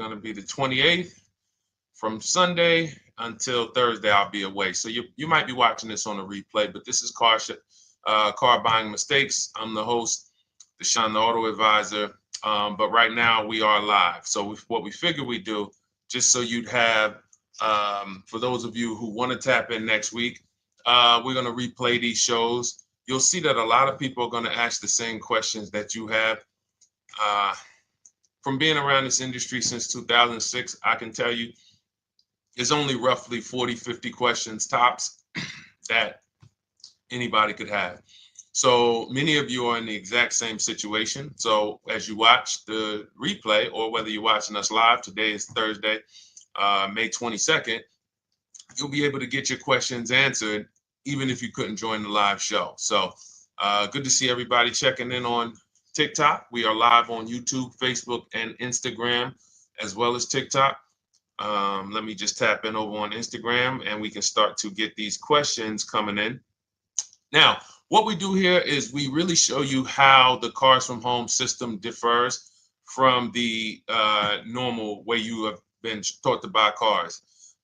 going to be the 28th. From Sunday until Thursday, I'll be away. So you might be watching this on a replay, but this is Car Buying Mistakes. I'm the host, Deshone the Auto Advisor. But right now we are live. So what we figured we'd do, just so you'd have, for those of you who want to tap in next week, we're going to replay these shows. You'll see that a lot of people are going to ask the same questions that you have. From being around this industry since 2006, I can tell you, there's only roughly 40, 50 questions tops that anybody could have. So many of you are in the exact same situation. So as you watch the replay, or whether you're watching us live, today is Thursday, May 22nd, you'll be able to get your questions answered, even if you couldn't join the live show. So good to see everybody checking in on TikTok. We are live on YouTube, Facebook, and Instagram, as well as TikTok. Let me just tap in over on Instagram and we can start to get these questions coming in. Now, what we do here is we really show you how the Cars from Home system differs from the normal way you have been taught to buy cars.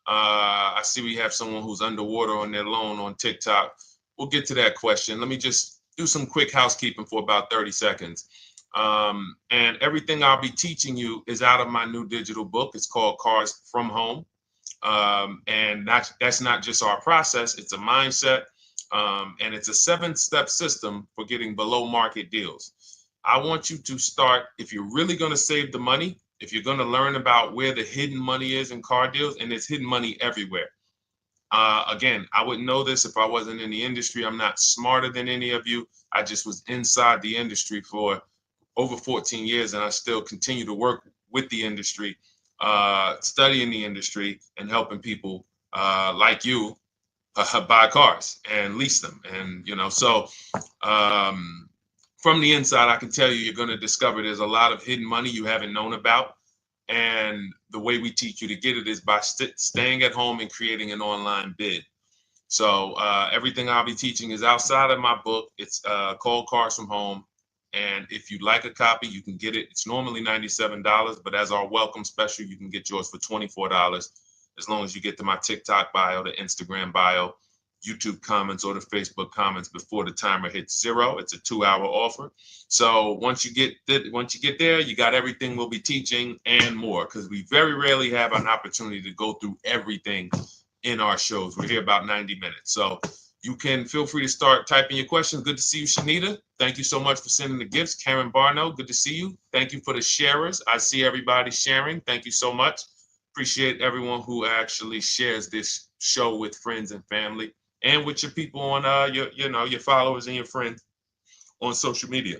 I see we have someone who's underwater on their loan on TikTok. We'll get to that question. Let me just do some quick housekeeping for about 30 seconds. And everything I'll be teaching you is out of my new digital book. It's called Cars from Home. And that's not just our process, it's a mindset. And it's a 7-step system for getting below market deals. I want you to start, if you're really going to save the money, if you're going to learn about where the hidden money is in car deals, and there's hidden money everywhere. Again, I wouldn't know this if I wasn't in the industry. I'm not smarter than any of you. I just was inside the industry for over 14 years, and I still continue to work with the industry, studying the industry and helping people like you buy cars and lease them. And, so from the inside, I can tell you, you're going to discover there's a lot of hidden money you haven't known about. And the way we teach you to get it is by staying at home and creating an online bid. So everything I'll be teaching is outside of my book. It's called Cars from Home. And if you'd like a copy, you can get it. It's normally $97, but as our welcome special, you can get yours for $24, as long as you get to my TikTok bio, the Instagram bio, YouTube comments, or the Facebook comments before the timer hits 0. It's a 2-hour offer. So once you get there, you got everything we'll be teaching and more, because we very rarely have an opportunity to go through everything in our shows. We're here about 90 minutes. So you can feel free to start typing your questions. Good to see you, Shanita. Thank you so much for sending the gifts. Karen Barno, good to see you. Thank you for the sharers. I see everybody sharing. Thank you so much. Appreciate everyone who actually shares this show with friends and family, and with your people on your followers and your friends on social media.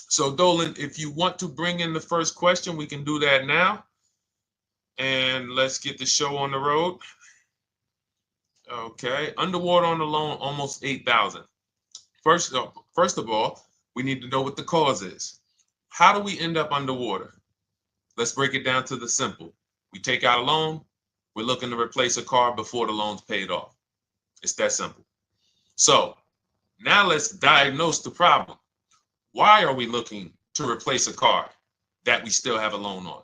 So Dolan, if you want to bring in the first question, we can do that now. And let's get the show on the road. Okay, underwater on the loan, almost 8,000. First of all, we need to know what the cause is. How do we end up underwater? Let's break it down to the simple. We take out a loan, we're looking to replace a car before the loan's paid off. It's that simple. So now let's diagnose the problem. Why are we looking to replace a car that we still have a loan on?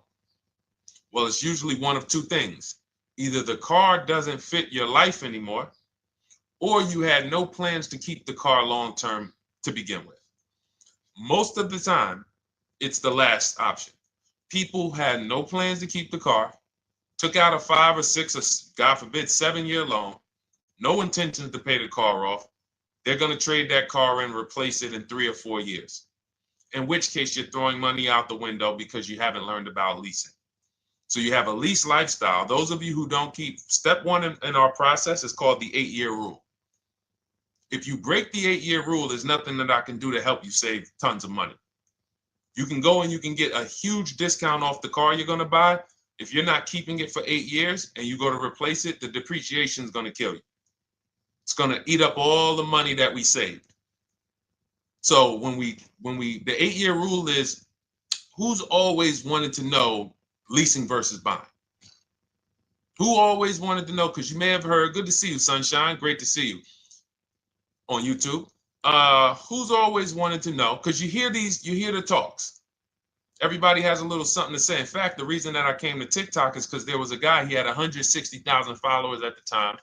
Well, it's usually one of two things. Either the car doesn't fit your life anymore, or you had no plans to keep the car long-term to begin with. Most of the time, it's the last option. People had no plans to keep the car, took out a 5 or 6 or God forbid 7-year loan, no intentions to pay the car off. They're going to trade that car in, replace it in 3 or 4 years. In which case you're throwing money out the window because you haven't learned about leasing. So you have a lease lifestyle. Those of you who don't keep, step 1 in our process is called the 8-year rule. If you break the 8-year rule, there's nothing that I can do to help you save tons of money. You can go and you can get a huge discount off the car you're going to buy. If you're not keeping it for 8 years and you go to replace it, the depreciation is going to kill you. It's going to eat up all the money that we saved. So the 8-year rule is, who's always wanted to know leasing versus buying? Who always wanted to know? Because you may have heard, good to see you, Sunshine. Great to see you on YouTube. Who's always wanted to know? Because you hear the talks. Everybody has a little something to say. In fact, the reason that I came to TikTok is because there was a guy, he had 160,000 followers at the time,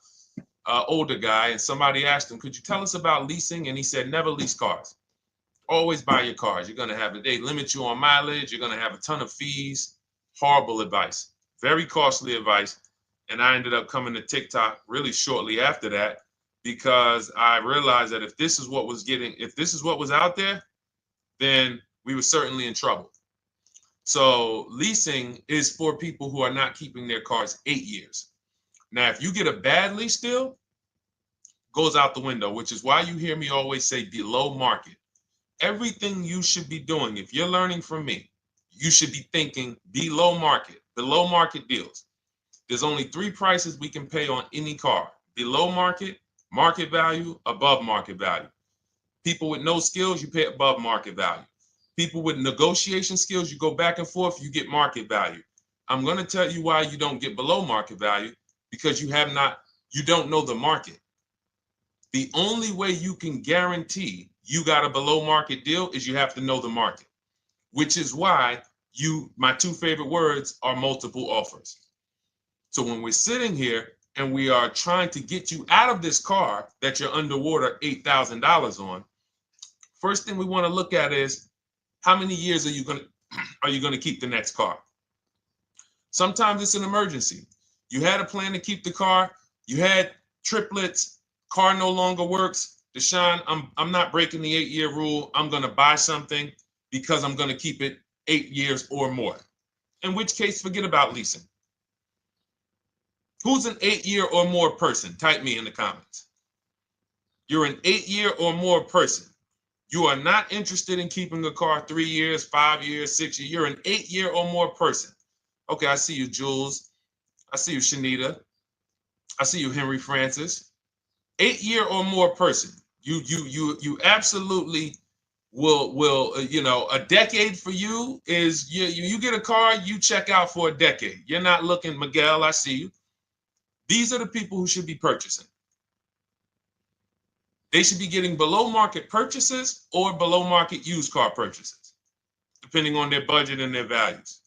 older guy, and somebody asked him, could you tell us about leasing? And he said, never lease cars. Always buy your cars. You're going to have they limit you on mileage. You're going to have a ton of fees. Horrible advice. Very costly advice. And I ended up coming to TikTok really shortly after that because I realized that if this is what was out there, then we were certainly in trouble. So leasing is for people who are not keeping their cars 8 years. Now, if you get a bad lease deal, goes out the window, which is why you hear me always say below market. Everything you should be doing, if you're learning from me, you should be thinking below market deals. There's only 3 prices we can pay on any car: below market, market value, above market value. People with no skills, you pay above market value. People with negotiation skills, you go back and forth, you get market value. I'm going to tell you why you don't get below market value, because you don't know the market. The only way you can guarantee you got a below market deal is you have to know the market, which is why my 2 favorite words are multiple offers. So when we're sitting here and we are trying to get you out of this car that you're underwater $8,000 on, first thing we want to look at is how many years are you going to keep the next car? Sometimes it's an emergency. You had a plan to keep the car, you had triplets, car no longer works. Deshone, I'm not breaking the 8-year rule. I'm going to buy something because I'm going to keep it 8 years or more. In which case, forget about leasing. Who's an 8-year or more person? Type me in the comments. You're an 8-year or more person. You are not interested in keeping a car 3 years, 5 years, 6 years. You're an 8-year or more person. Okay, I see you, Jules. I see you, Shanita. I see you, Henry Francis. 8-year or more person. You absolutely will a decade for you is you get a car, you check out for a decade. You're not looking, Miguel, I see you. These are the people who should be purchasing. They should be getting below market purchases or below market used car purchases, depending on their budget and their values.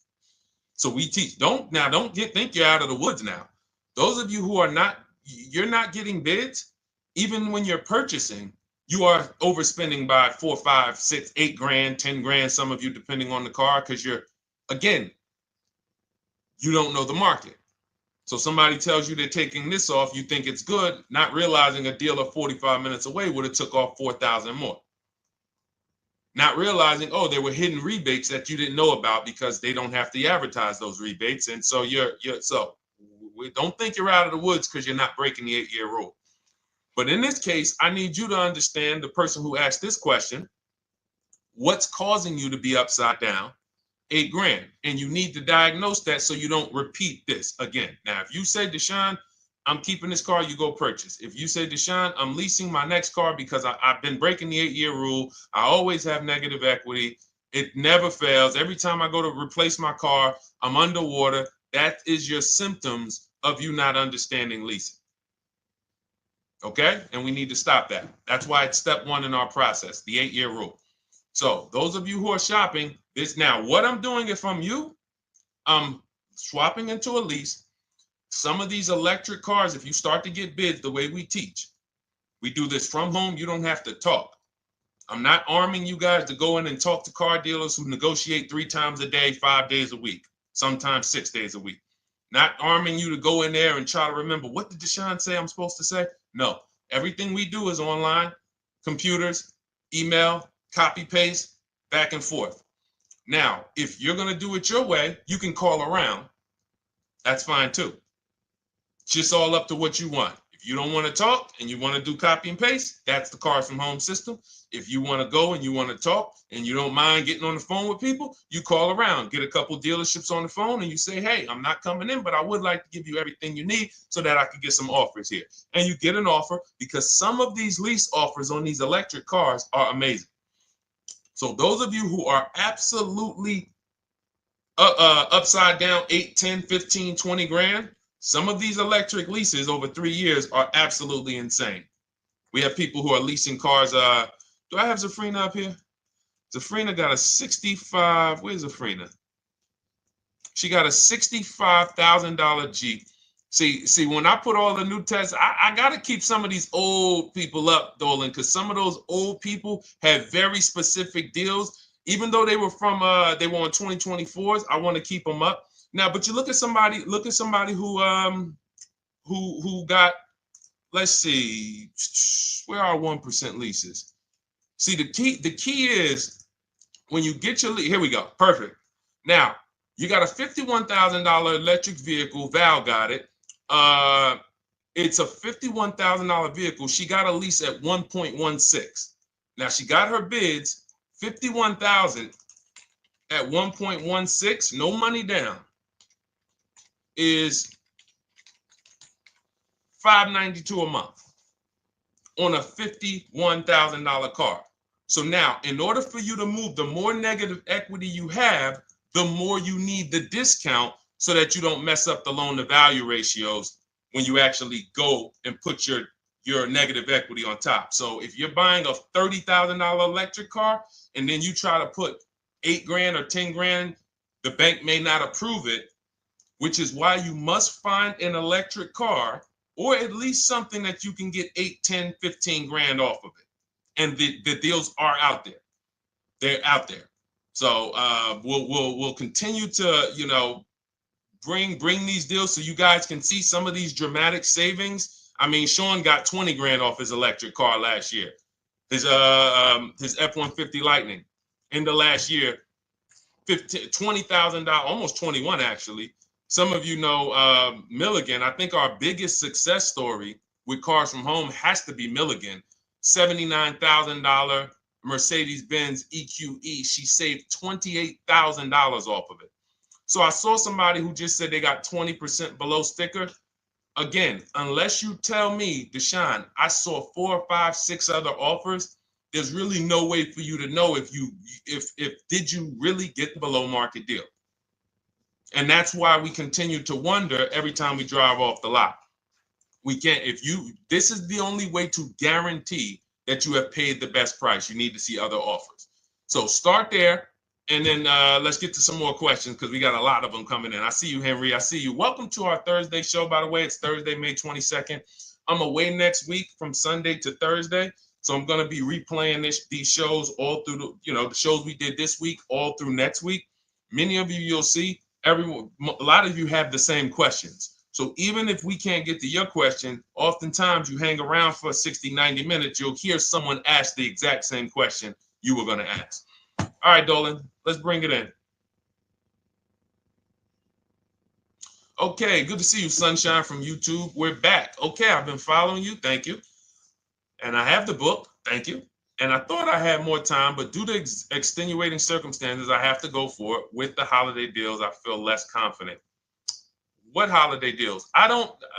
So we teach, think you're out of the woods now. Those of you who you're not getting bids, even when you're purchasing, you are overspending by 4, 5, 6, 8 grand, 10 grand, some of you, depending on the car, because you don't know the market. So somebody tells you they're taking this off, you think it's good, not realizing a dealer 45 minutes away would have took off 4,000 more. Not realizing, there were hidden rebates that you didn't know about because they don't have to advertise those rebates. And so we don't think you're out of the woods because you're not breaking the 8-year rule. But in this case, I need you to understand, the person who asked this question, what's causing you to be upside down 8 grand? And you need to diagnose that so you don't repeat this again. Now, if you say, Deshone, I'm keeping this car, you go purchase. If you say, Deshone, I'm leasing my next car because I've been breaking the 8-year rule, I always have negative equity, it never fails. Every time I go to replace my car, I'm underwater. That is your symptoms of you not understanding leasing. Okay? And we need to stop that. That's why it's step 1 in our process, the 8-year rule. So those of you who are shopping this now, what I'm doing, if I'm you, I'm swapping into a lease. Some of these electric cars, if you start to get bids the way we teach, we do this from home, you don't have to talk. I'm not arming you guys to go in and talk to car dealers who negotiate 3 times a day, 5 days a week, sometimes 6 days a week. Not arming you to go in there and try to remember, what did Deshone say I'm supposed to say? No, everything we do is online, computers, email, copy, paste, back and forth. Now, if you're going to do it your way, you can call around. That's fine too. It's just all up to what you want. If you don't want to talk and you want to do copy and paste, that's the Cars from Home system. If you want to go and you want to talk and you don't mind getting on the phone with people, you call around, get a couple dealerships on the phone, and you say, hey, I'm not coming in, but I would like to give you everything you need so that I can get some offers here. And you get an offer, because some of these lease offers on these electric cars are amazing. So those of you who are absolutely upside down 8, 10, 15, 20 grand, some of these electric leases over 3 years are absolutely insane. We have people who are leasing cars. Do I have Zafrina up here? Zafrina got a 65. Where's Zafrina? She got a $65,000 Jeep. See, when I put all the new tests, I got to keep some of these old people up, Dolan, because some of those old people have very specific deals. Even though they were on 2024s, I want to keep them up. Now, but you look at somebody who got, let's see, where are 1% leases? See, the key is when you get your lease, here we go, perfect. Now, you got a $51,000 electric vehicle, Val got it. It's a $51,000 vehicle. She got a lease at 1.16. Now she got her bids, 51,000 at 1.16, no money down, is $592 a month on a $51,000 car. So now, in order for you to move, the more negative equity you have, the more you need the discount so that you don't mess up the loan to value ratios when you actually go and put your negative equity on top. So if you're buying a $30,000 electric car and then you try to put $8,000 or $10,000, the bank may not approve it, which is why you must find an electric car or at least something that you can get 8, 10, 15 grand off of it. And the deals are out there. They're out there. So we'll continue to, bring these deals so you guys can see some of these dramatic savings. I mean, Sean got 20 grand off his electric car last year. His F-150 Lightning in the last year, $20,000, almost 21 actually. Some of you know Milligan. I think our biggest success story with Cars from Home has to be Milligan. $79,000 Mercedes-Benz EQE. She saved $28,000 off of it. So I saw somebody who just said they got 20% below sticker. Again, unless you tell me, Deshone, I saw 4, 5, 6 other offers, there's really no way for you to know if did you really get the below market deal. And that's why we continue to wonder every time we drive off the lot. We can't, this is the only way to guarantee that you have paid the best price. You need to see other offers. So start there. And then let's get to some more questions because we got a lot of them coming in. I see you, Henry. I see you. Welcome to our Thursday show, by the way. It's Thursday, May 22nd. I'm away next week from Sunday to Thursday. So I'm going to be replaying these shows all through, the shows we did this week, all through next week. Many of you, you'll see, a lot of you have the same questions. So even if we can't get to your question, oftentimes you hang around for 60, 90 minutes, you'll hear someone ask the exact same question you were going to ask. All right, Dolan, let's bring it in. Okay, good to see you, Sunshine from YouTube. We're back. Okay, I've been following you. Thank you. And I have the book. Thank you. And I thought I had more time, but due to extenuating circumstances, I have to go for it. With the holiday deals, I feel less confident. What holiday deals?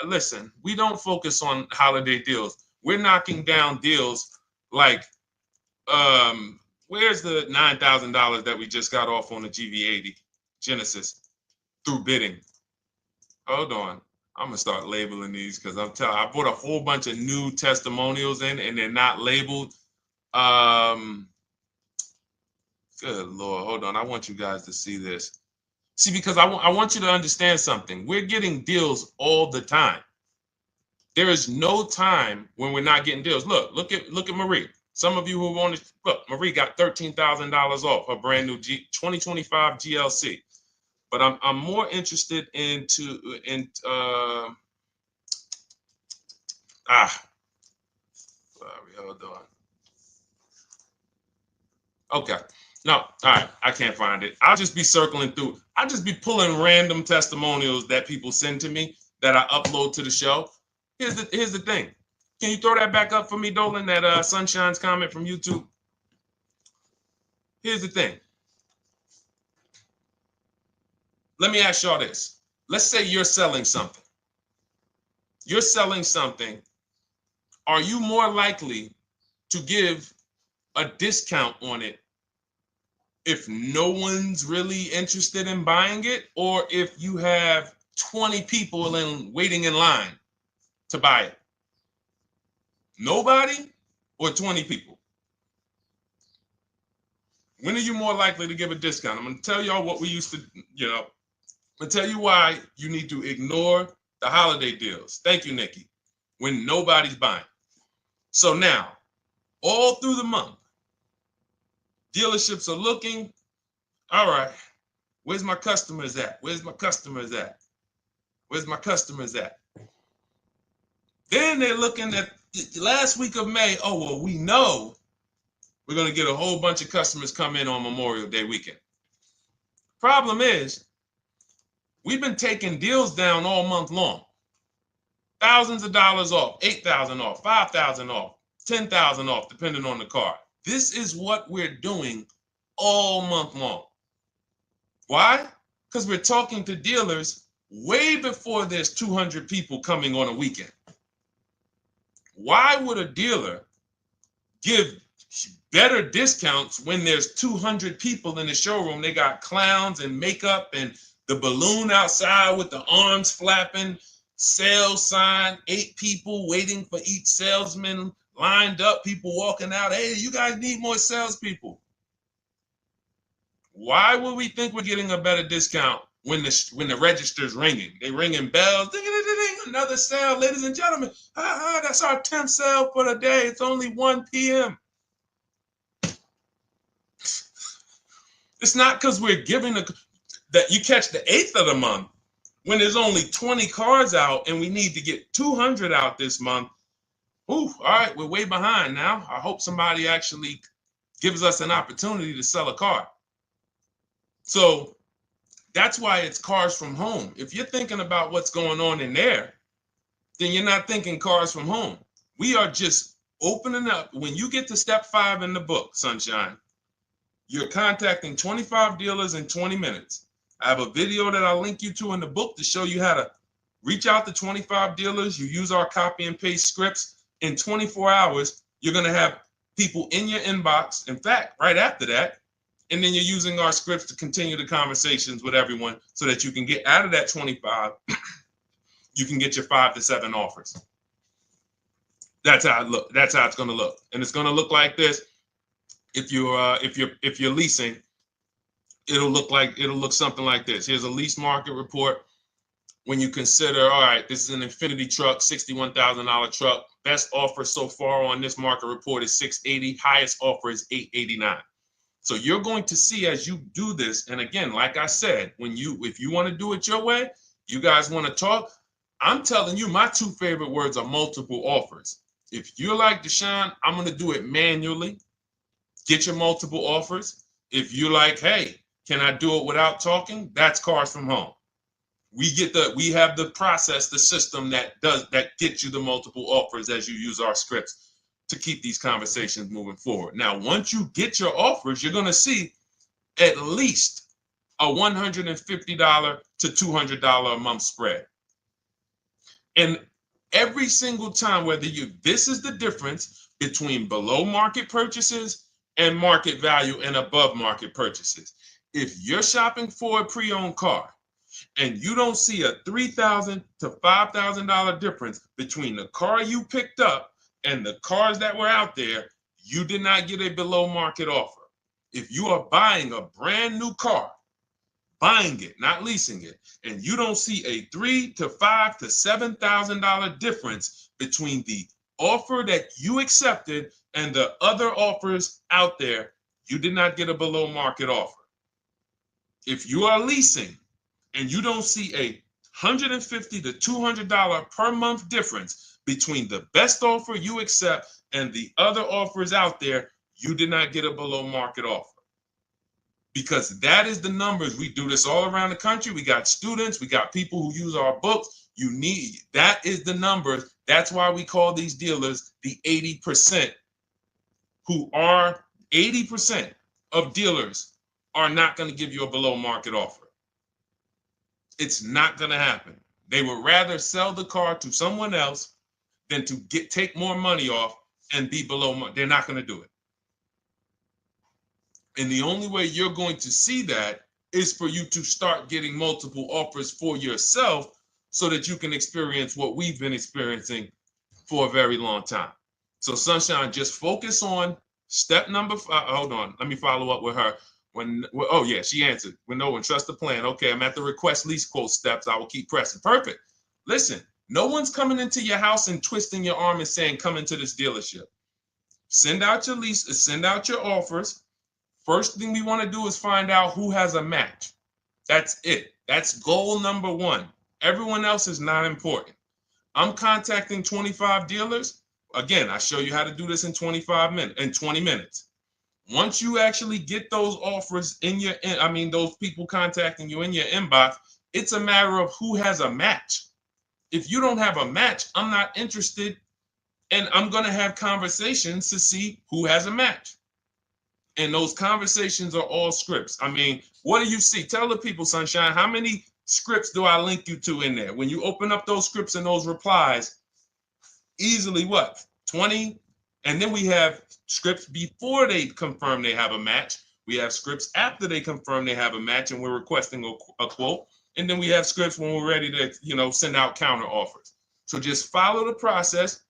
Listen, we don't focus on holiday deals. We're knocking down deals like, where's the $9,000 that we just got off on the GV80 Genesis through bidding? Hold on. I'm going to start labeling these because I bought a whole bunch of new testimonials in and they're not labeled. Good Lord. Hold on. I want you guys to see this. See, because I want you to understand something. We're getting deals all the time. There is no time when we're not getting deals. Look at Marie. Some of you who want to look, Marie got $13,000 off her brand new 2025 GLC. But I'm more interested sorry, hold on. Okay. No, all right, I can't find it. I'll just be circling through. I'll just be pulling random testimonials that people send to me that I upload to the show. Here's the thing. Can you throw that back up for me, Dolan, that Sunshine's comment from YouTube? Here's the thing. Let me ask y'all this. Let's say you're selling something. You're selling something. Are you more likely to give a discount on it if no one's really interested in buying it, or if you have 20 people waiting in line to buy it? Nobody or 20 people? When are you more likely to give a discount? I'm going to tell y'all what we used to, I'm going to tell you why you need to ignore the holiday deals. Thank you, Nikki. When nobody's buying. So now, all through the month, dealerships are looking, all right, where's my customers at? Where's my customers at? Where's my customers at? Then they're looking at the last week of May. Oh, well, we know we're going to get a whole bunch of customers come in on Memorial Day weekend. Problem is, we've been taking deals down all month long. Thousands of dollars off, 8,000 off, 5,000 off, 10,000 off, depending on the car. This is what we're doing all month long. Why? Because we're talking to dealers way before there's 200 people coming on a weekend. Why would a dealer give better discounts when there's 200 people in the showroom? They got clowns and makeup and the balloon outside with the arms flapping, sales sign, 8 people waiting for each salesman lined up, people walking out. Hey, you guys need more salespeople. Why would we think we're getting a better discount when the register's ringing? They ringing bells, ding, ding, ding, ding, another sale, ladies and gentlemen. That's our 10th sale for the day. It's only 1 p.m. It's not because we're giving that you catch the 8th of the month when there's only 20 cars out and we need to get 200 out this month. Ooh, all right, we're way behind now. I hope somebody actually gives us an opportunity to sell a car. So that's why it's cars from home. If you're thinking about what's going on in there, then you're not thinking cars from home. We are just opening up. When you get to step 5 in the book, Sunshine, you're contacting 25 dealers in 20 minutes. I have a video that I'll link you to in the book to show you how to reach out to 25 dealers. You use our copy and paste scripts. In 24 hours, you're going to have people in your inbox. In fact, right after that, and then you're using our scripts to continue the conversations with everyone so that you can get out of that 25, you can get your 5 to 7 offers. That's how it look. That's how it's going to look. And it's going to look like this. If you're leasing, it'll look something like this. Here's a lease market report. When you consider, all right, this is an Infinity truck, $61,000 truck. Best offer so far on this market report is $680. Highest offer is $889. So you're going to see as you do this, and again, like I said, if you want to do it your way, you guys want to talk, I'm telling you, my 2 favorite words are multiple offers. If you're like Deshone, I'm going to do it manually. Get your multiple offers. If you're like, hey, can I do it without talking? That's cars from home. We have the process, the system that gets you the multiple offers as you use our scripts to keep these conversations moving forward. Now, once you get your offers, you're going to see at least a $150 to $200 a month spread. And every single time, this is the difference between below market purchases and market value and above market purchases. If you're shopping for a pre-owned car and you don't see a $3,000 to $5,000 difference between the car you picked up and the cars that were out there, you did not get a below market offer. If you are buying a brand new car, buying it, not leasing it, and you don't see a $3,000 to $5,000 to $7,000 difference between the offer that you accepted and the other offers out there, you did not get a below market offer. If you are leasing and you don't see a $150 to $200 per month difference between the best offer you accept and the other offers out there, you did not get a below market offer. Because that is the numbers. We do this all around the country. We got students, we got people who use our books. That is the numbers. That's why we call these dealers the 80%, who are 80% of dealers are not going to give you a below market offer. It's not going to happen. They would rather sell the car to someone else than to take more money off and be below market. They're not going to do it. And the only way you're going to see that is for you to start getting multiple offers for yourself so that you can experience what we've been experiencing for a very long time. So Sunshine, just focus on Step number 5. Hold on. Let me follow up with her. Oh yeah, she answered. When trust the plan. Okay, I'm at the request lease quote steps. I will keep pressing. Perfect. Listen, no one's coming into your house and twisting your arm and saying, come into this dealership. Send out your lease, send out your offers. First thing we want to do is find out who has a match. That's it. That's goal number 1. Everyone else is not important. I'm contacting 25 dealers. Again, I show you how to do this in 20 minutes. Once you actually get those offers those people contacting you in your inbox, it's a matter of who has a match. If you don't have a match, I'm not interested, and I'm going to have conversations to see who has a match. And those conversations are all scripts. I mean, what do you see? Tell the people, Sunshine, how many scripts do I link you to in there? When you open up those scripts and those replies, easily what? 20? And then we have scripts before they confirm they have a match. We have scripts after they confirm they have a match and we're requesting a quote. And then we have scripts when we're ready to, send out counter offers. So just follow the process.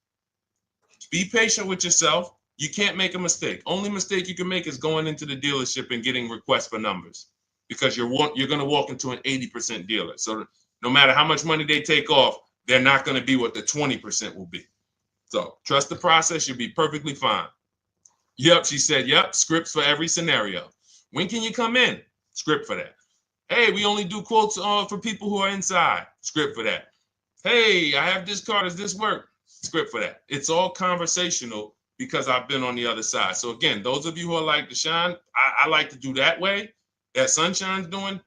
Be patient with yourself. You can't make a mistake. Only mistake you can make is going into the dealership and getting requests for numbers, because you're going to walk into an 80% dealer. So no matter how much money they take off, they're not going to be what the 20% will be. So trust the process. You'll be perfectly fine. Yep, she said, yep, scripts for every scenario. When can you come in? Script for that. Hey, we only do quotes for people who are inside. Script for that. Hey, I have this car. Does this work? Script for that. It's all conversational because I've been on the other side. So again, those of you who are like Deshone, I like to do that way, that Sunshine's doing.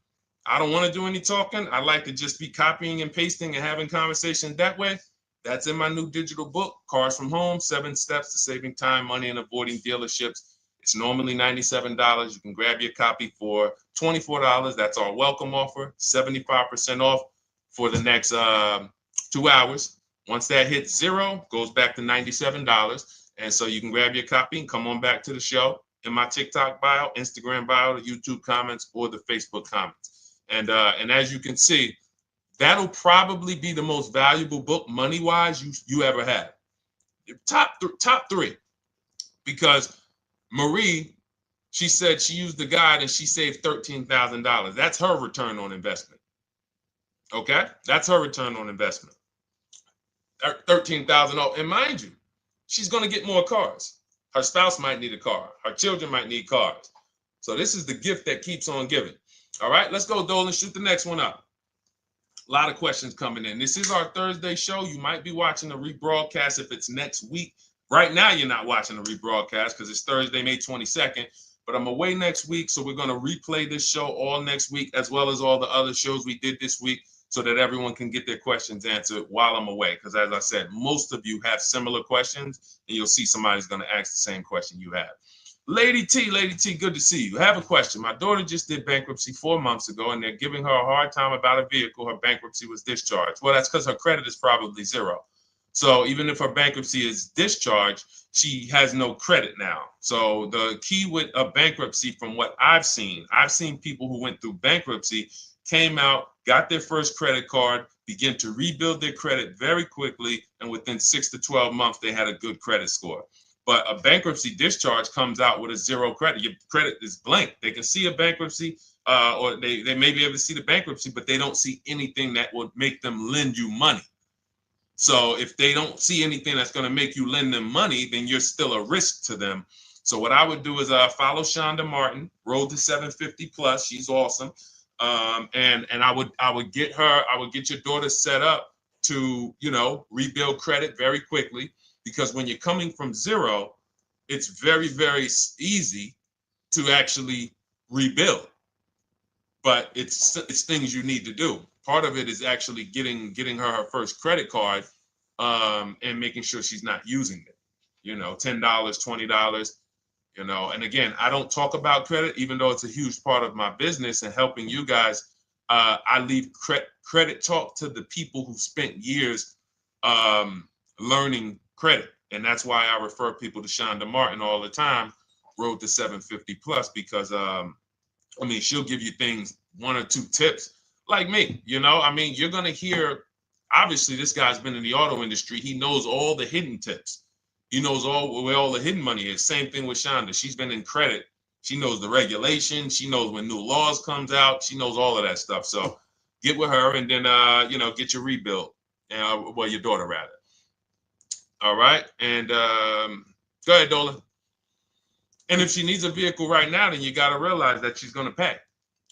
I don't want to do any talking. I like to just be copying and pasting and having conversations that way. That's in my new digital book, Cars from Home, 7 Steps to Saving Time, Money, and Avoiding Dealerships. It's normally $97. You can grab your copy for $24. That's our welcome offer, 75% off for the next 2 hours. Once that hits 0, goes back to $97. And so you can grab your copy and come on back to the show in my TikTok bio, Instagram bio, the YouTube comments, or the Facebook comments. And as you can see, that'll probably be the most valuable book money-wise you ever had. Top 3. Because Marie, she said she used the guide and she saved $13,000. That's her return on investment. Okay? That's her return on investment. $13,000. And mind you, she's going to get more cars. Her spouse might need a car. Her children might need cars. So this is the gift that keeps on giving. All right, let's go, Dolan. Shoot the next one up. A lot of questions coming in. This is our Thursday show. You might be watching the rebroadcast if it's next week. Right now, you're not watching the rebroadcast because it's Thursday, May 22nd. But I'm away next week, so we're going to replay this show all next week, as well as all the other shows we did this week, so that everyone can get their questions answered while I'm away. Because as I said, most of you have similar questions, and you'll see somebody's going to ask the same question you have. Lady T, good to see you. I have a question. My daughter just did bankruptcy 4 months ago, and they're giving her a hard time about a vehicle. Her bankruptcy was discharged. Well, that's because her credit is probably 0. So even if her bankruptcy is discharged, she has no credit now. So the key with a bankruptcy, from what I've seen people who went through bankruptcy, came out, got their first credit card, began to rebuild their credit very quickly, and within 6 to 12 months, they had a good credit score. But a bankruptcy discharge comes out with a 0 credit. Your credit is blank. They can see a bankruptcy, or they may be able to see the bankruptcy, but they don't see anything that would make them lend you money. So if they don't see anything that's going to make you lend them money, then you're still a risk to them. So what I would do is follow Shonda Martin, Road to 750 Plus. She's awesome. And I would get your daughter set up to, rebuild credit very quickly, because when you're coming from 0, it's very, very easy to actually rebuild. But it's things you need to do. Part of it is actually getting her first credit card, and making sure she's not using it. $10, $20. And again, I don't talk about credit, even though it's a huge part of my business and helping you guys. I leave credit talk to the people who spent years learning credit. And that's why I refer people to Shonda Martin all the time, Road to 750 Plus, because she'll give you things, 1 or 2 tips, like me. You're going to hear, obviously, this guy's been in the auto industry. He knows all the hidden tips, He knows where all the hidden money is. Same thing with Shonda. She's been in credit. She knows the regulation. She knows when new laws comes out. She knows all of that stuff. So get with her and then, get your rebuild. Well, your daughter rather. All right. And go ahead, Dolan. And if she needs a vehicle right now, then you got to realize that she's going to pay.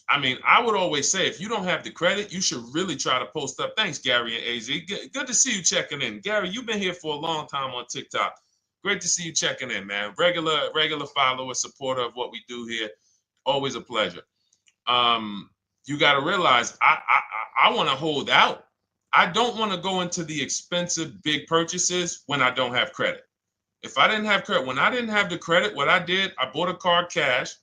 I mean, I would always say if you don't have the credit, you should really try to post up. Thanks, Gary and AZ. Good to see you checking in. Gary, you've been here for a long time on TikTok. Great to see you checking in, man. Regular follower, supporter of what we do here. Always a pleasure. You got to realize I want to hold out. I don't want to go into the expensive big purchases when I don't have credit. If I didn't have credit, when I didn't have the credit, what I did, I bought a car cash,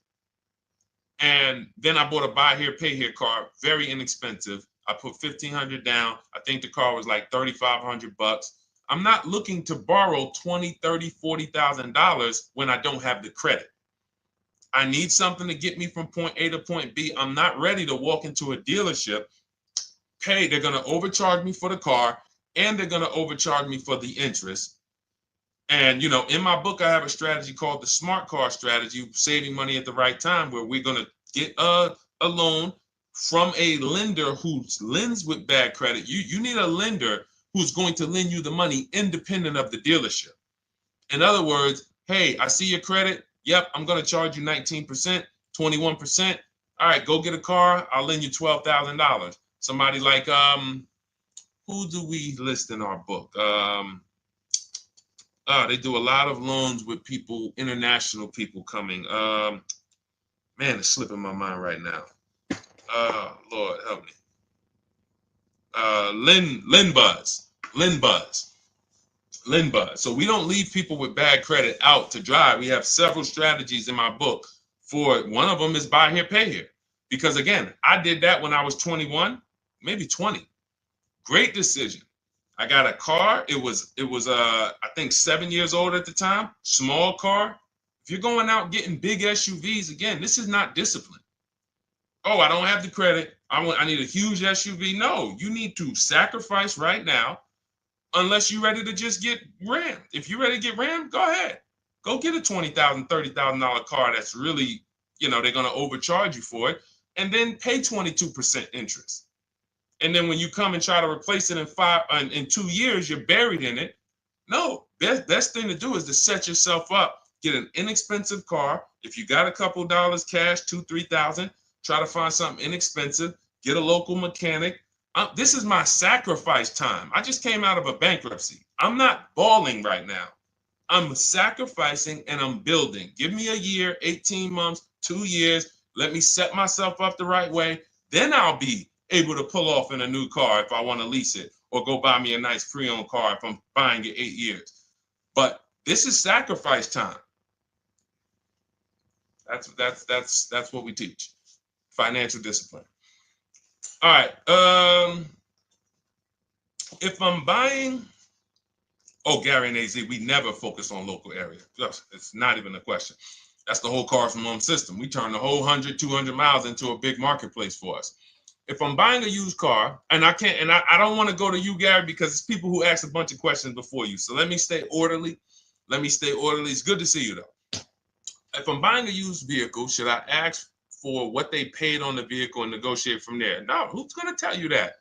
and then I bought a buy here, pay here card, very inexpensive. I put $1,500 down. I think the car was like $3,500. I'm not looking to borrow $20,000, $30,000, $40,000 when I don't have the credit. I need something to get me from point A to point B. I'm not ready to walk into a dealership, pay. They're going to overcharge me for the car, and they're going to overcharge me for the interest. And, in my book, I have a strategy called the smart car strategy, saving money at the right time, where we're going to get a loan from a lender who lends with bad credit. You need a lender who's going to lend you the money independent of the dealership. In other words, hey, I see your credit. Yep, I'm going to charge you 19%, 21%. All right, go get a car. I'll lend you $12,000. Somebody like, who do we list in our book? They do a lot of loans with people, international people coming. Man, it's slipping my mind right now. Lord help me. Linbuzz. So we don't leave people with bad credit out to dry. We have several strategies in my book for it. One of them is buy here, pay here. Because again, I did that when I was 21, maybe 20. Great decision. I got a car. It was I think 7 years old at the time. Small car. If you're going out getting big SUVs, again, this is not discipline. Oh, I don't have the credit. I need a huge SUV. No, you need to sacrifice right now, unless you're ready to just get rammed. If you're ready to get rammed, go ahead. Go get a $20,000, $30,000 car that's really, they're going to overcharge you for it, and then pay 22% interest. And then when you come and try to replace it in 2 years, you're buried in it. No, best thing to do is to set yourself up. Get an inexpensive car. If you got a couple dollars cash, $2,000, $3,000, try to find something inexpensive. Get a local mechanic. This is my sacrifice time. I just came out of a bankruptcy. I'm not balling right now. I'm sacrificing and I'm building. Give me a year, 18 months, 2 years. Let me set myself up the right way. Then I'll be able to pull off in a new car if I want to lease it, or go buy me a nice pre-owned car if I'm buying it 8 years. But this is sacrifice time. That's what we teach. Financial discipline. All right. If I'm buying, Gary and AZ, we never focus on local area. It's not even a question. That's the whole car from home system. We turn the whole 100, 200 miles into a big marketplace for us. If I'm buying a used car, and I can't, and I don't want to go to you, Gary, because it's people who ask a bunch of questions before you. So let me stay orderly. It's good to see you, though. If I'm buying a used vehicle, should I ask for what they paid on the vehicle and negotiate from there? No, who's going to tell you that?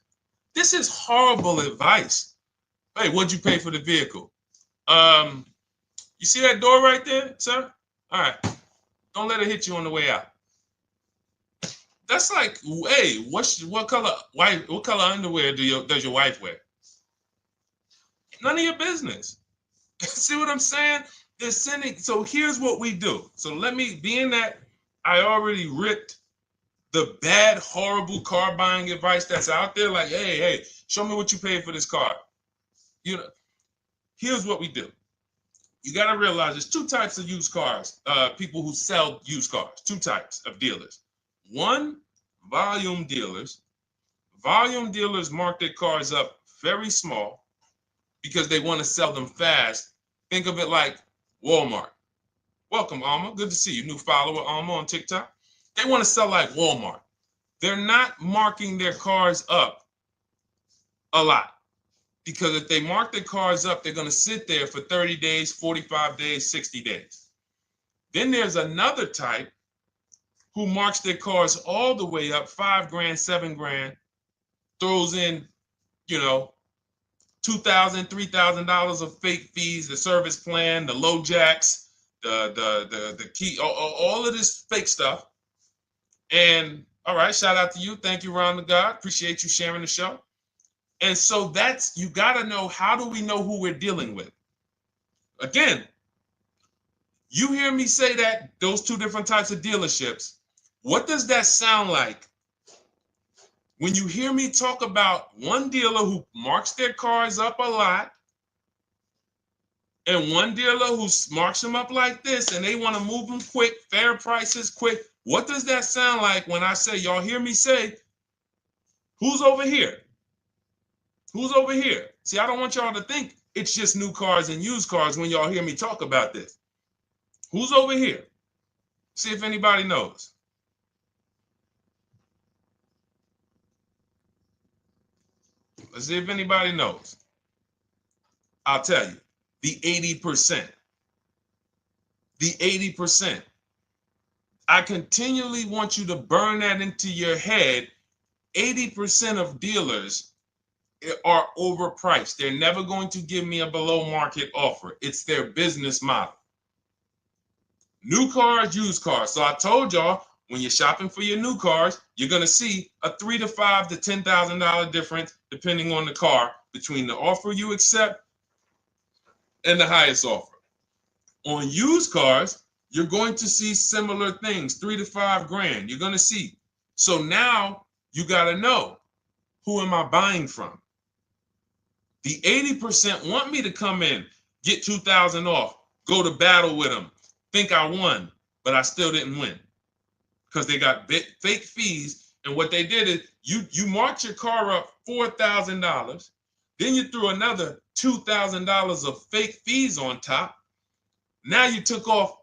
This is horrible advice. Hey, what'd you pay for the vehicle? You see that door right there, sir? All right. Don't let it hit you on the way out. That's like, hey, what color underwear does your wife wear? None of your business. See what I'm saying? They're sending. So here's what we do. So being that I already ripped the bad, horrible car buying advice that's out there, like, hey, show me what you paid for this car. Here's what we do. You got to realize there's two types of used cars, people who sell used cars, two types of dealers. One, volume dealers. Volume dealers mark their cars up very small because they want to sell them fast. Think of it like Walmart. Welcome, Alma. Good to see you. New follower, Alma, on TikTok. They want to sell like Walmart. They're not marking their cars up a lot. Because if they mark their cars up, they're going to sit there for 30 days, 45 days, 60 days. Then there's another type who marks their cars all the way up, 5 grand, 7 grand, throws in, you know, $2,000, $3,000 of fake fees, the service plan, the low jacks, the key, all of this fake stuff. And all right, shout out to you. Thank you, Ron the God. Appreciate you sharing the show. And so that's, you got to know, how do we know who we're dealing with? Again, you hear me say that, those two different types of dealerships. What does that sound like when you hear me talk about one dealer who marks their cars up a lot and one dealer who marks them up like this and they want to move them quick, fair prices, quick? What does that sound like when I say, y'all hear me say, who's over here? Who's over here? See, I don't want y'all to think it's just new cars and used cars when y'all hear me talk about this. Who's over here? See if anybody knows. Let's see if anybody knows. I'll tell you, the 80%. The 80%. I continually want you to burn that into your head. 80% of dealers are overpriced. They're never going to give me a below market offer. It's their business model. New cars, used cars. So I told y'all, when you're shopping for your new cars, you're going to see a $3,000 to $5,000 to $10,000 difference, depending on the car, between the offer you accept and the highest offer. On used cars, you're going to see similar things, 3 to 5 grand. You're going to see. So now you got to know, who am I buying from? The 80% want me to come in, get 2,000 off, go to battle with them, think I won, but I still didn't win because they got fake fees. And what they did is you marked your car up $4,000, then you threw another $2,000 of fake fees on top. Now you took off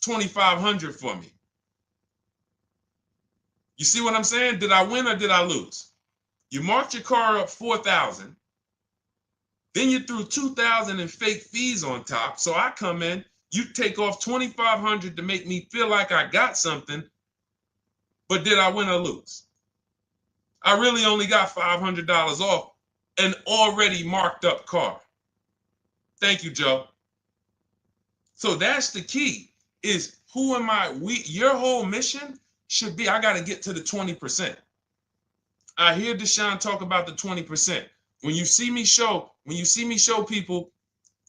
$2,500 for me. You see what I'm saying? Did I win or did I lose? You marked your car up $4,000. Then you threw $2,000 in fake fees on top. So I come in, you take off $2,500 to make me feel like I got something. But did I win or lose? I really only got $500 off an already marked up car. Thank you, Joe. So that's the key, is who am I? Your whole mission should be, I got to get to the 20%. I hear Deshone talk about the 20%. When you see me show people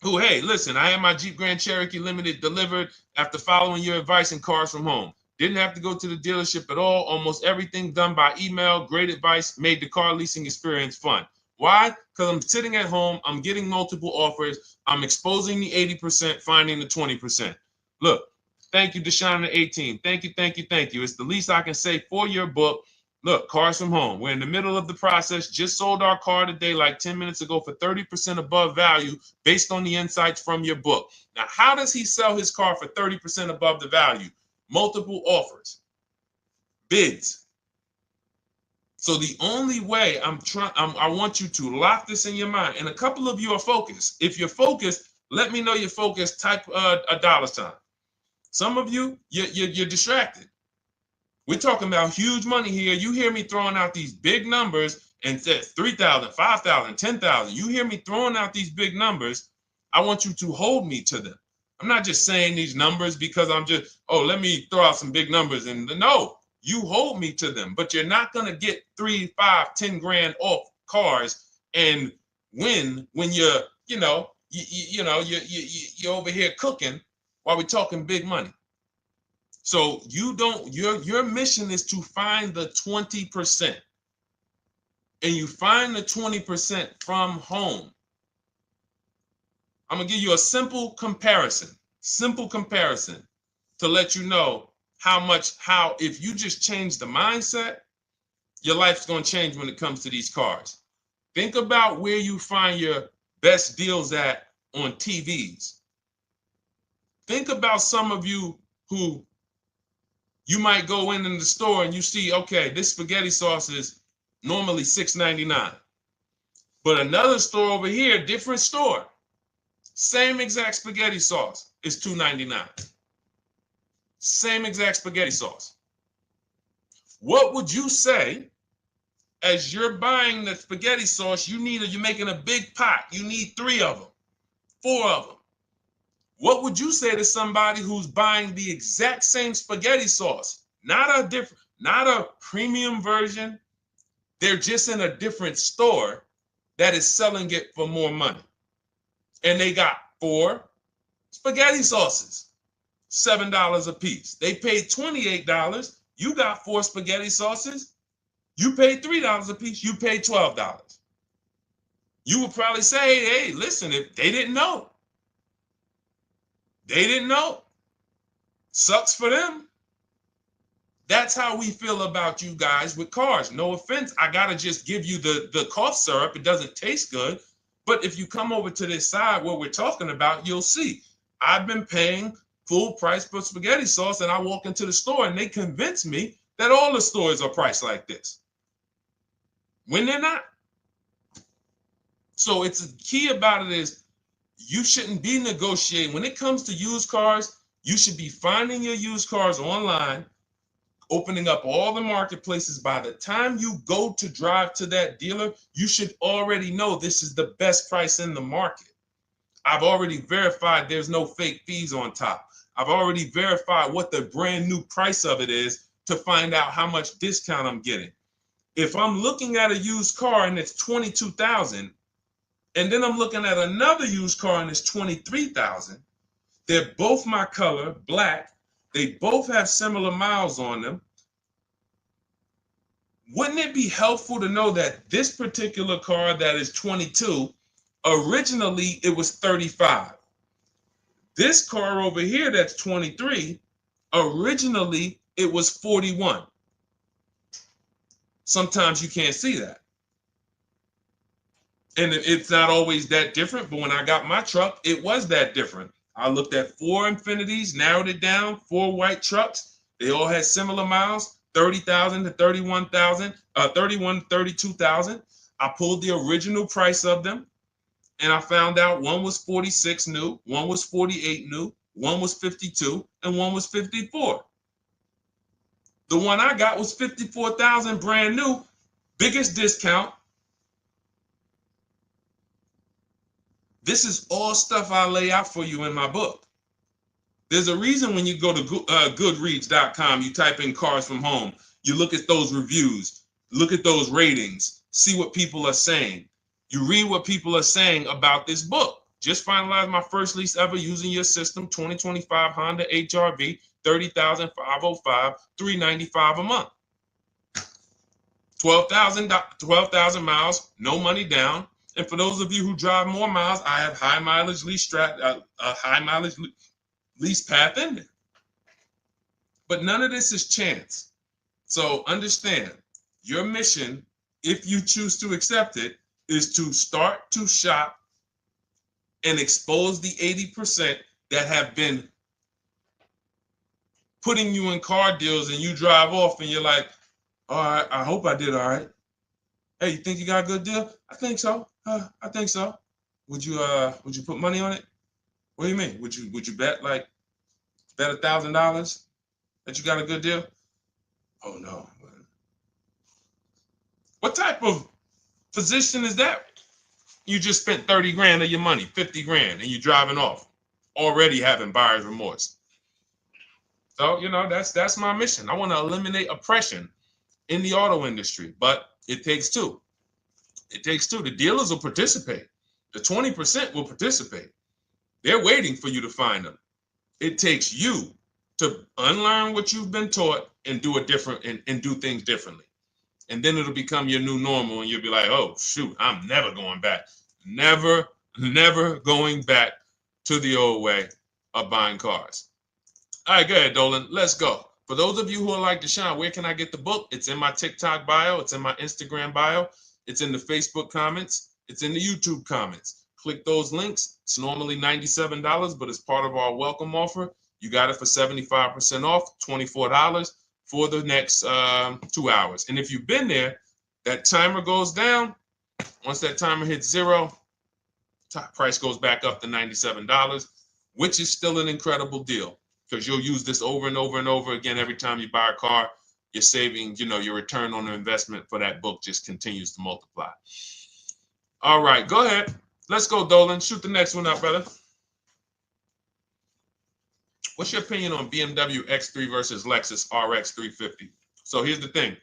who, hey, listen, I had my Jeep Grand Cherokee Limited delivered after following your advice and cars from home. Didn't have to go to the dealership at all. Almost everything done by email. Great advice. Made the car leasing experience fun. Why? Because I'm sitting at home. I'm getting multiple offers. I'm exposing the 80%, finding the 20%. Look, thank you, Deshone the 18. Thank you, thank you, thank you. It's the least I can say for your book. Look, cars from home. We're in the middle of the process. Just sold our car today, like 10 minutes ago, for 30% above value based on the insights from your book. Now, how does he sell his car for 30% above the value? Multiple offers, bids. So the only way I want you to lock this in your mind. And a couple of you are focused. If you're focused, let me know you're focused. Type a $sign. Some of you, you're distracted. We're talking about huge money here. You hear me throwing out these big numbers and said 3,000, 5,000, 10,000. You hear me throwing out these big numbers. I want you to hold me to them. I'm not just saying these numbers because I'm just, let me throw out some big numbers. And no, you hold me to them, but you're not going to get 3, 5, 10 grand off cars and win when you're over here cooking while we're talking big money. So your mission is to find the 20%. And you find the 20% from home. I'm going to give you a simple comparison to let you know how if you just change the mindset, your life's going to change when it comes to these cars. Think about where you find your best deals at on TVs. Think about some of you who you might go in the store and you see, okay, this spaghetti sauce is normally $6.99. But another store over here, different store, same exact spaghetti sauce is $2.99. Same exact spaghetti sauce. What would you say as you're buying the spaghetti sauce? You're making a big pot. You need 3 of them, 4 of them. What would you say to somebody who's buying the exact same spaghetti sauce? Not a premium version. They're just in a different store that is selling it for more money. And they got 4 spaghetti sauces, $7 a piece. They paid $28. You got 4 spaghetti sauces. You paid $3 a piece. You paid $12. You would probably say, hey, listen, if they didn't know. They didn't know. Sucks for them. That's how we feel about you guys with cars. No offense. I got to just give you the cough syrup. It doesn't taste good. But if you come over to this side where we're talking about, you'll see. I've been paying full price for spaghetti sauce, and I walk into the store and they convince me that all the stores are priced like this, when they're not. So it's the key about it is you shouldn't be negotiating. When it comes to used cars, you should be finding your used cars online, opening up all the marketplaces. By the time you go to drive to that dealer, you should already know this is the best price in the market. I've already verified there's no fake fees on top. I've already verified what the brand new price of it is to find out how much discount I'm getting. If I'm looking at a used car and it's $22,000, and then I'm looking at another used car and it's $23,000, they're both my color, black. They both have similar miles on them. Wouldn't it be helpful to know that this particular car that is 22, originally it was 35. This car over here that's 23, originally it was 41. Sometimes you can't see that. And it's not always that different, but when I got my truck, it was that different. I looked at 4 Infinities, narrowed it down, 4 white trucks. They all had similar miles, 30,000 to 31,000, 31 to 32,000. I pulled the original price of them, and I found out one was 46 new, one was 48 new, one was 52, and one was 54. The one I got was 54,000 brand new, biggest discount. This is all stuff I lay out for you in my book. There's a reason when you go to Goodreads.com, you type in cars from home, you look at those reviews, look at those ratings, see what people are saying. You read what people are saying about this book. Just finalized my first lease ever using your system, 2025 Honda HR-V, 30,505, $395 a month. 12,000 miles, no money down. And for those of you who drive more miles, I have high mileage lease lease path in there. But none of this is chance. So understand, your mission, if you choose to accept it, is to start to shop and expose the 80% that have been putting you in car deals, and you drive off and you're like, all right, I hope I did all right. Hey, you think you got a good deal? I think so. I think so. Would you put money on it? What do you mean? Would you bet $1,000 that you got a good deal? Oh no. What type of position is that? You just spent 30 grand of your money, 50 grand, and you're driving off, already having buyer's remorse. So, that's my mission. I want to eliminate oppression in the auto industry, but it takes two. It takes two. The dealers will participate. The 20% will participate. They're waiting for you to find them. It takes you to unlearn what you've been taught and do it different and do things differently. And then it'll become your new normal, and you'll be like, oh, shoot, I'm never going back. Never going back to the old way of buying cars. All right, go ahead, Dolan. Let's go. For those of you who are like Deshone, where can I get the book? It's in my TikTok bio. It's in my Instagram bio. It's in the Facebook comments. It's in the YouTube comments. Click those links. It's normally $97, but it's part of our welcome offer. You got it for 75% off, $24 for the next 2 hours. And if you've been there, that timer goes down. Once that timer hits 0, top price goes back up to $97, which is still an incredible deal because you'll use this over and over and over again every time you buy a car. You're saving, your return on the investment for that book just continues to multiply. All right, go ahead. Let's go, Dolan. Shoot the next one up, brother. What's your opinion on BMW X3 versus Lexus RX 350? So here's the thing.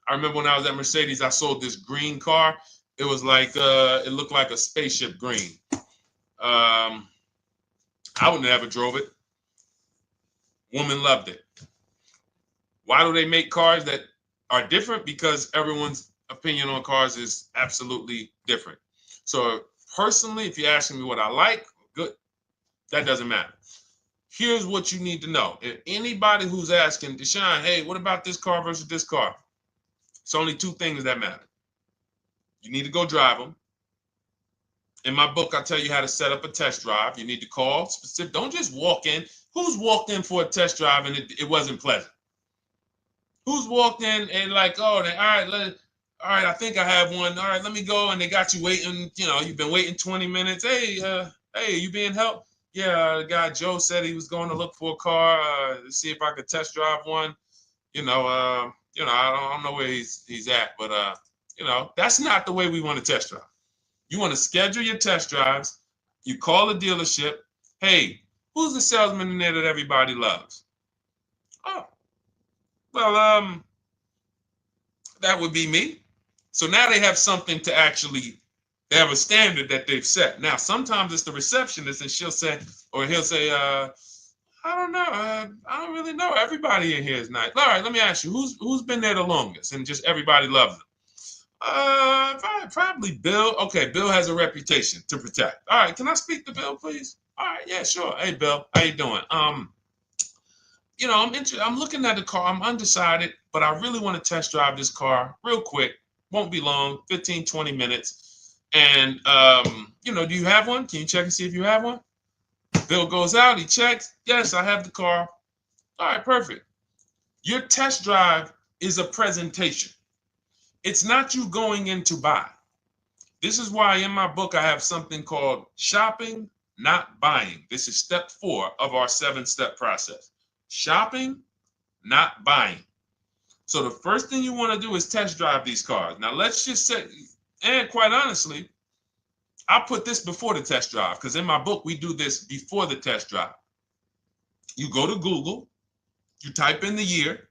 I remember when I was at Mercedes, I sold this green car. It was like, it looked like a spaceship green. I would never drove it. Woman loved it. Why do they make cars that are different? Because everyone's opinion on cars is absolutely different. So personally, if you're asking me what I like, good, that doesn't matter. Here's what you need to know. If anybody who's asking, Deshone, hey, what about this car versus this car? It's only two things that matter. You need to go drive them. In my book, I tell you how to set up a test drive. You need to call specific. Don't just walk in. Who's walked in for a test drive and it wasn't pleasant? Who's walked in and like, oh, all right, I think I have one. All right, let me go. And they got you waiting. You've been waiting 20 minutes. Hey, you being helped? Yeah, the guy Joe said he was going to look for a car to see if I could test drive one. I don't know where he's at, but that's not the way we want to test drive. You want to schedule your test drives. You call the dealership. Hey, who's the salesman in there that everybody loves? Oh, well, that would be me. So now they have something to actually, they have a standard that they've set. Now, sometimes it's the receptionist and he'll say, I don't know. I don't really know. Everybody in here is nice. All right, let me ask you, who's been there the longest? And just everybody loves them. Probably Bill. Okay, Bill has a reputation to protect. All right, can I speak to Bill, please? All right, yeah, sure. Hey, Bill, how you doing? I'm looking at the car. I'm undecided, but I really want to test drive this car real quick. Won't be long, 15, 20 minutes. And do you have one? Can you check and see if you have one? Bill goes out, he checks. Yes, I have the car. All right, perfect. Your test drive is a presentation. It's not you going in to buy. This is why in my book I have something called shopping, not buying. This is step 4 of our 7-step process. Shopping, not buying. So the first thing you want to do is test drive these cars. Now let's just say, and quite honestly, I put this before the test drive because in my book we do this before the test drive. You go to Google, you type in the year,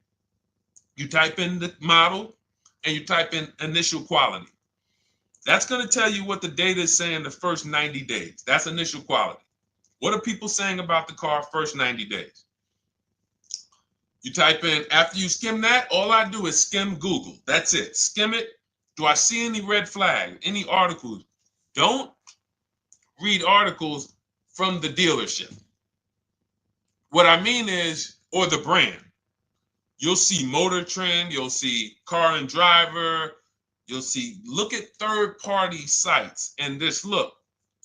you type in the model, and you type in initial quality. That's going to tell you what the data is saying the first 90 days. That's initial quality. What are people saying about the car first 90 days? You type in, after you skim that, all I do is skim Google. That's it. Skim it. Do I see any red flags, any articles? Don't read articles from the dealership. What I mean is, or the brand. You'll see Motor Trend, you'll see Car and Driver, look at third-party sites and just look.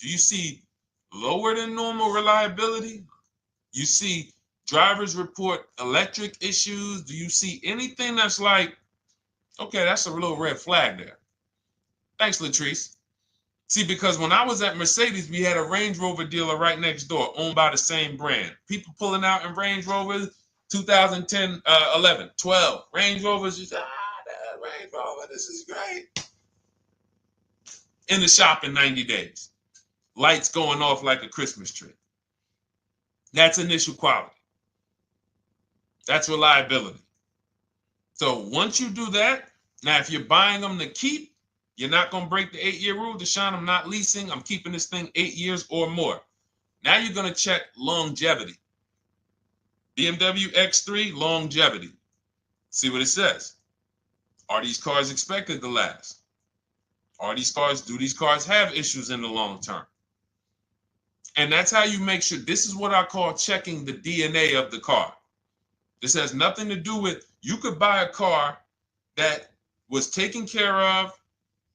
Do you see lower than normal reliability? You see drivers report electric issues? Do you see anything that's like, okay, that's a little red flag there? Thanks, Latrice. See, because when I was at Mercedes, we had a Range Rover dealer right next door owned by the same brand. People pulling out in Range Rovers, 2010, 11, 12. Range Rovers, just, that Range Rover, this is great. In the shop in 90 days. Lights going off like a Christmas tree. That's initial quality. That's reliability. So once you do that, now if you're buying them to keep, you're not going to break the 8-year rule. Deshone, I'm not leasing. I'm keeping this thing 8 years or more. Now you're going to check longevity. BMW X3, longevity. See what it says. Are these cars expected to last? Do these cars have issues in the long term? And that's how you make sure. This is what I call checking the DNA of the car. This has nothing to do with, you could buy a car that was taken care of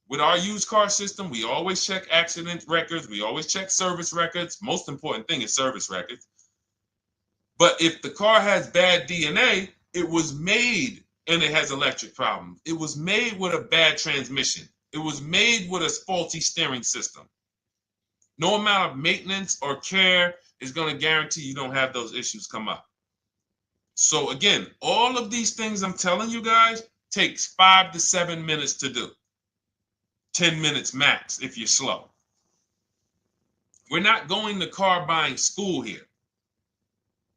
with our used car system. We always check accident records. We always check service records. Most important thing is service records. But if the car has bad DNA, it was made and it has electric problems. It was made with a bad transmission. It was made with a faulty steering system. No amount of maintenance or care is going to guarantee you don't have those issues come up. So again, all of these things I'm telling you guys takes 5 to 7 minutes to do. 10 minutes max if you're slow. We're not going to car buying school here.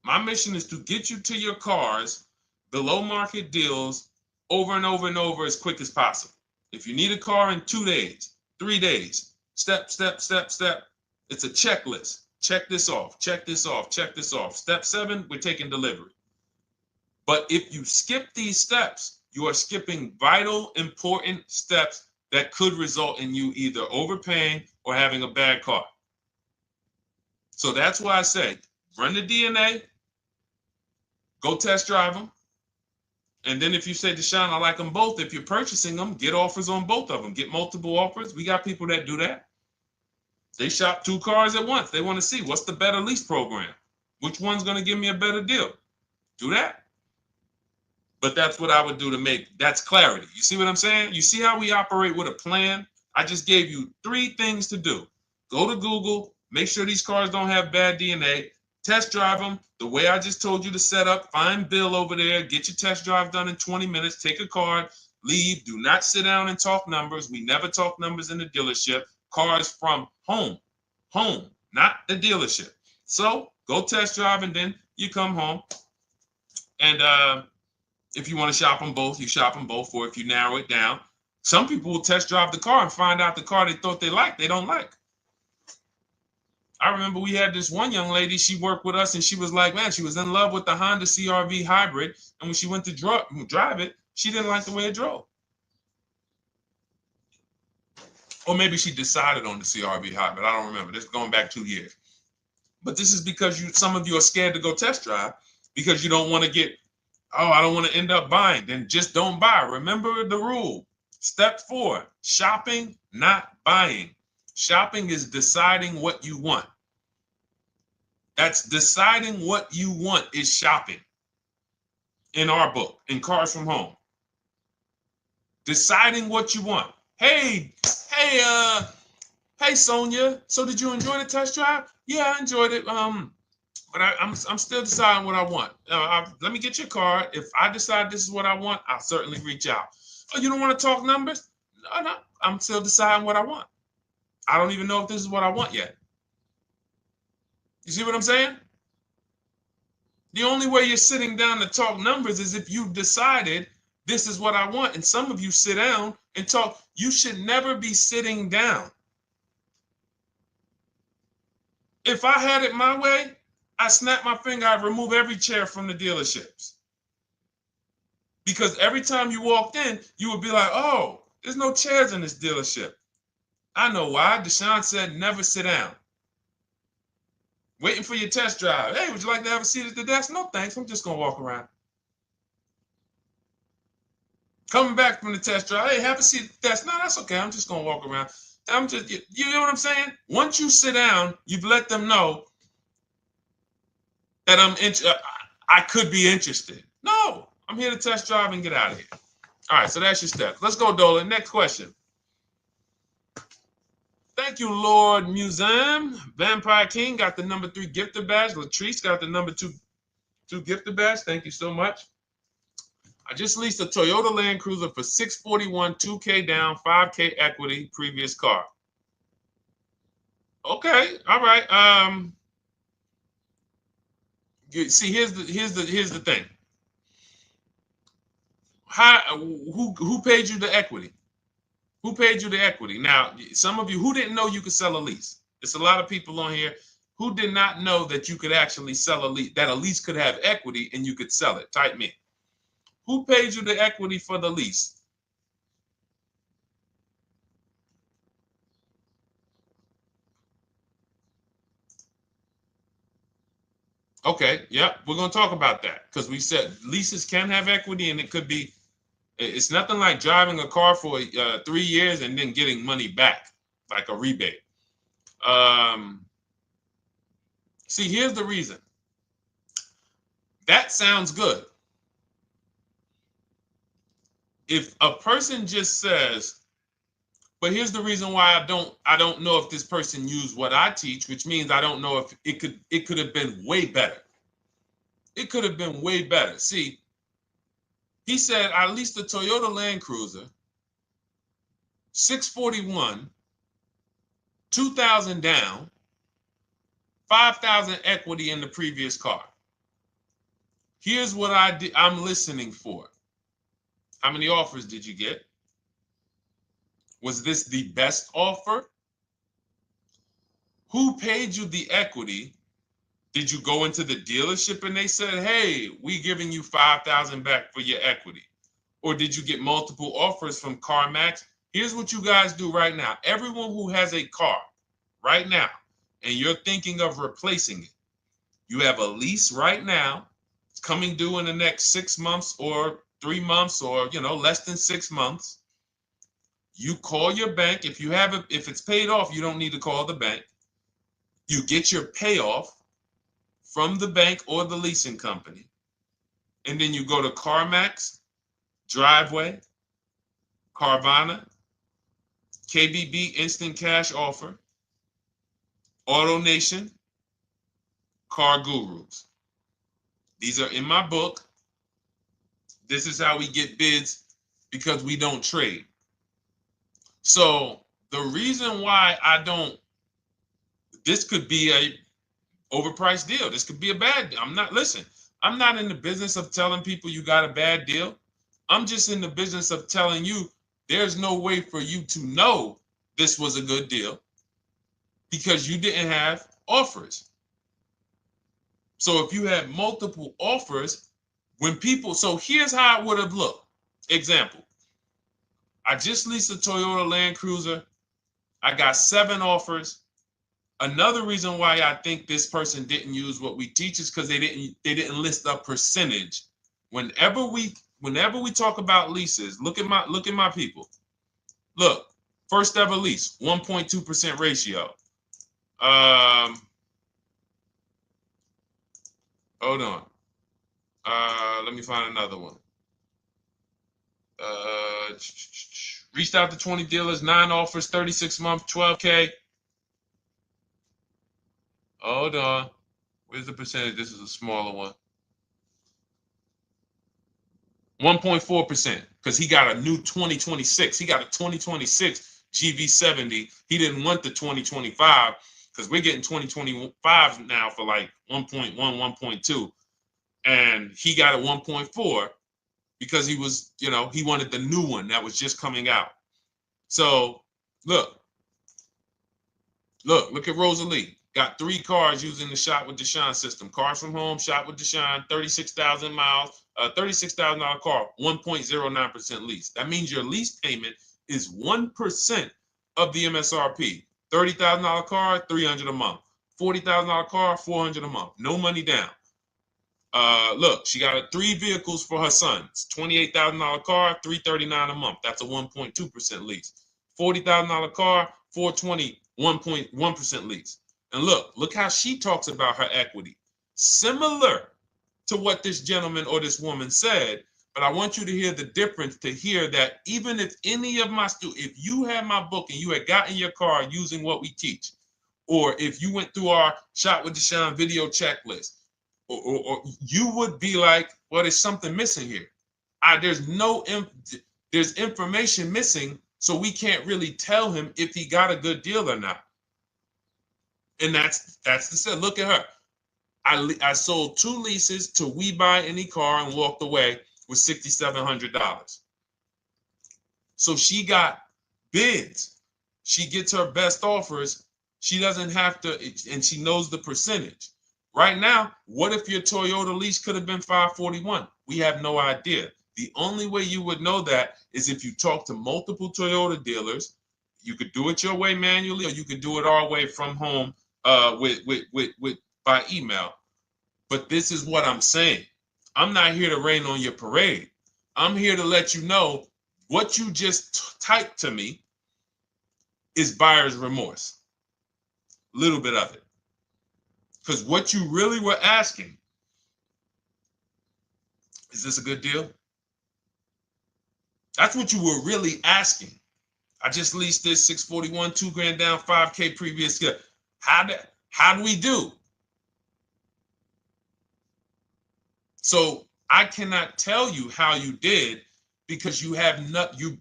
My mission is to get you to your cars below market deals over and over and over as quick as possible. If you need a car in 2 days, 3 days, step, step, step, step. It's a checklist. Check this off, check this off, check this off. Step 7, we're taking delivery. But if you skip these steps, you are skipping vital, important steps that could result in you either overpaying or having a bad car. So that's why I say, run the DNA, go test drive them. And then if you say, Deshone, I like them both, if you're purchasing them, get offers on both of them. Get multiple offers. We got people that do that. They shop 2 cars at once. They want to see what's the better lease program. Which one's going to give me a better deal? Do that. But that's what I would do to make, that's clarity. You see what I'm saying? You see how we operate with a plan? I just gave you 3 things to do. Go to Google, make sure these cars don't have bad DNA, test drive them the way I just told you to set up, find Bill over there, get your test drive done in 20 minutes, take a card, leave, do not sit down and talk numbers. We never talk numbers in the dealership. Cars from home, not the dealership. So go test drive and then you come home. And if you want to shop them both, you shop them both. Or if you narrow it down, some people will test drive the car and find out the car they thought they liked, they don't like. I remember we had this one young lady, she worked with us and she was like, man, she was in love with the Honda CR-V hybrid. And when she went to drive it, she didn't like the way it drove. Or maybe she decided on the CR-V hybrid. I don't remember. This is going back 2 years. But this is because some of you are scared to go test drive because you don't want to get, oh, I don't want to end up buying. Then just don't buy. Remember the rule. Step 4, shopping, not buying. Shopping is deciding what you want. That's deciding what you want is shopping in our book, in Cars from Home. Deciding what you want. Hey, Sonia. So did you enjoy the test drive? Yeah, I enjoyed it. But I'm still deciding what I want. Let me get your card. If I decide this is what I want, I'll certainly reach out. Oh, you don't want to talk numbers? No, I'm still deciding what I want. I don't even know if this is what I want yet. You see what I'm saying? The only way you're sitting down to talk numbers is if you've decided this is what I want. And some of you sit down and talk. You should never be sitting down. If I had it my way, I snap my finger, I'd remove every chair from the dealerships. Because every time you walked in, you would be like, oh, there's no chairs in this dealership. I know why. Deshone said never sit down. Waiting for your test drive. Hey, would you like to have a seat at the desk? No, thanks. I'm just going to walk around. Coming back from the test drive. Hey, have a seat at the desk. No, that's okay. I'm just going to walk around. You know what I'm saying? Once you sit down, you've let them know that I could be interested. No, I'm here to test drive and get out of here. All right, so that's your steps. Let's go, Dolan. Next question. Thank you, Lord Museum. Vampire King got the number 3 gifter badge. Latrice got the number 2 gifter badge. Thank you so much. I just leased a Toyota Land Cruiser for $641, $2K down, $5K equity, previous car. Okay, all right. See, here's the thing. Who paid you the equity? Who paid you the equity? Now, some of you who didn't know you could sell a lease. There's a lot of people on here who did not know that you could actually sell a lease, that a lease could have equity and you could sell it. Type me. Who paid you the equity for the lease? Okay, yep, we're going to talk about that because we said leases can have equity and it could be, it's nothing like driving a car for 3 years and then getting money back, like a rebate. See, here's the reason. That sounds good. If a person just says, But here's the reason why I don't know if this person used what I teach, which means I don't know if it could have been way better. It could have been way better. See, he said I leased a Toyota Land Cruiser, 641, 2,000 down, 5,000 equity in the previous car. Here's what I'm listening for. How many offers did you get? Was this the best offer? Who paid you the equity? Did you go into the dealership and they said, hey, we giving you 5,000 back for your equity? Or did you get multiple offers from CarMax? Here's what you guys do right now. Everyone who has a car right now, and you're thinking of replacing it, you have a lease right now. It's coming due in the next 6 months or 3 months or, less than 6 months. You call your bank. If it's paid off, you don't need to call the bank. You get your payoff from the bank or the leasing company. And then you go to CarMax, Driveway, Carvana, KBB Instant Cash Offer, AutoNation, Car Gurus. These are in my book. This is how we get bids because we don't trade. So the reason why this could be a overpriced deal. This could be a bad deal. I'm not in the business of telling people you got a bad deal. I'm just in the business of telling you there's no way for you to know this was a good deal because you didn't have offers. So if you had multiple offers, so here's how it would have looked. Example, I just leased a Toyota Land Cruiser. I got 7 offers. Another reason why I think this person didn't use what we teach is because they didn't list a percentage. Whenever we talk about leases, look at my people. Look, first ever lease, 1.2% ratio. Hold on. Let me find another one. Reached out to 20 dealers, 9 offers, 36 months, 12K. Hold on. Where's the percentage? This is a smaller one. 1.4%, because he got a new 2026. He got a 2026 GV70. He didn't want the 2025 because we're getting 2025 now for like 1.1, 1.2. And he got a 1.4 because he was, he wanted the new one that was just coming out. So look at Rosalie. Got 3 cars using the Shop with Deshone system. Cars from home, Shop with Deshone, 36,000 miles, $36,000 car, 1.09% lease. That means your lease payment is 1% of the MSRP. $30,000 car, $300 a month. $40,000 car, $400 a month. No money down. Look, she got 3 vehicles for her sons. $28,000 car, $339 a month. That's a 1.2% lease. $40,000 car, $420, 1.1% lease. And look how she talks about her equity. Similar to what this gentleman or this woman said, but I want you to hear the difference, to hear that even if any of my students, if you had my book and you had gotten your car using what we teach, or if you went through our Shop with Deshone video checklist, or you would be like, well, there's something missing here. There's information missing, so we can't really tell him if he got a good deal or not. And that's the set. Look at her. I sold 2 leases to We Buy Any Car and walked away with $6,700. So she got bids. She gets her best offers. She doesn't have to, and she knows the percentage. Right now, what if your Toyota lease could have been $541? We have no idea. The only way you would know that is if you talk to multiple Toyota dealers. You could do it your way manually, or you could do it our way from home by email. But this is what I'm saying. I'm not here to rain on your parade. I'm here to let you know what you just typed to me is buyer's remorse. A little bit of it. Because what you really were asking, is this a good deal? That's what you were really asking. I just leased this 641, 2 grand down, 5K previous year. How do we do? So I cannot tell you how you did because you have not you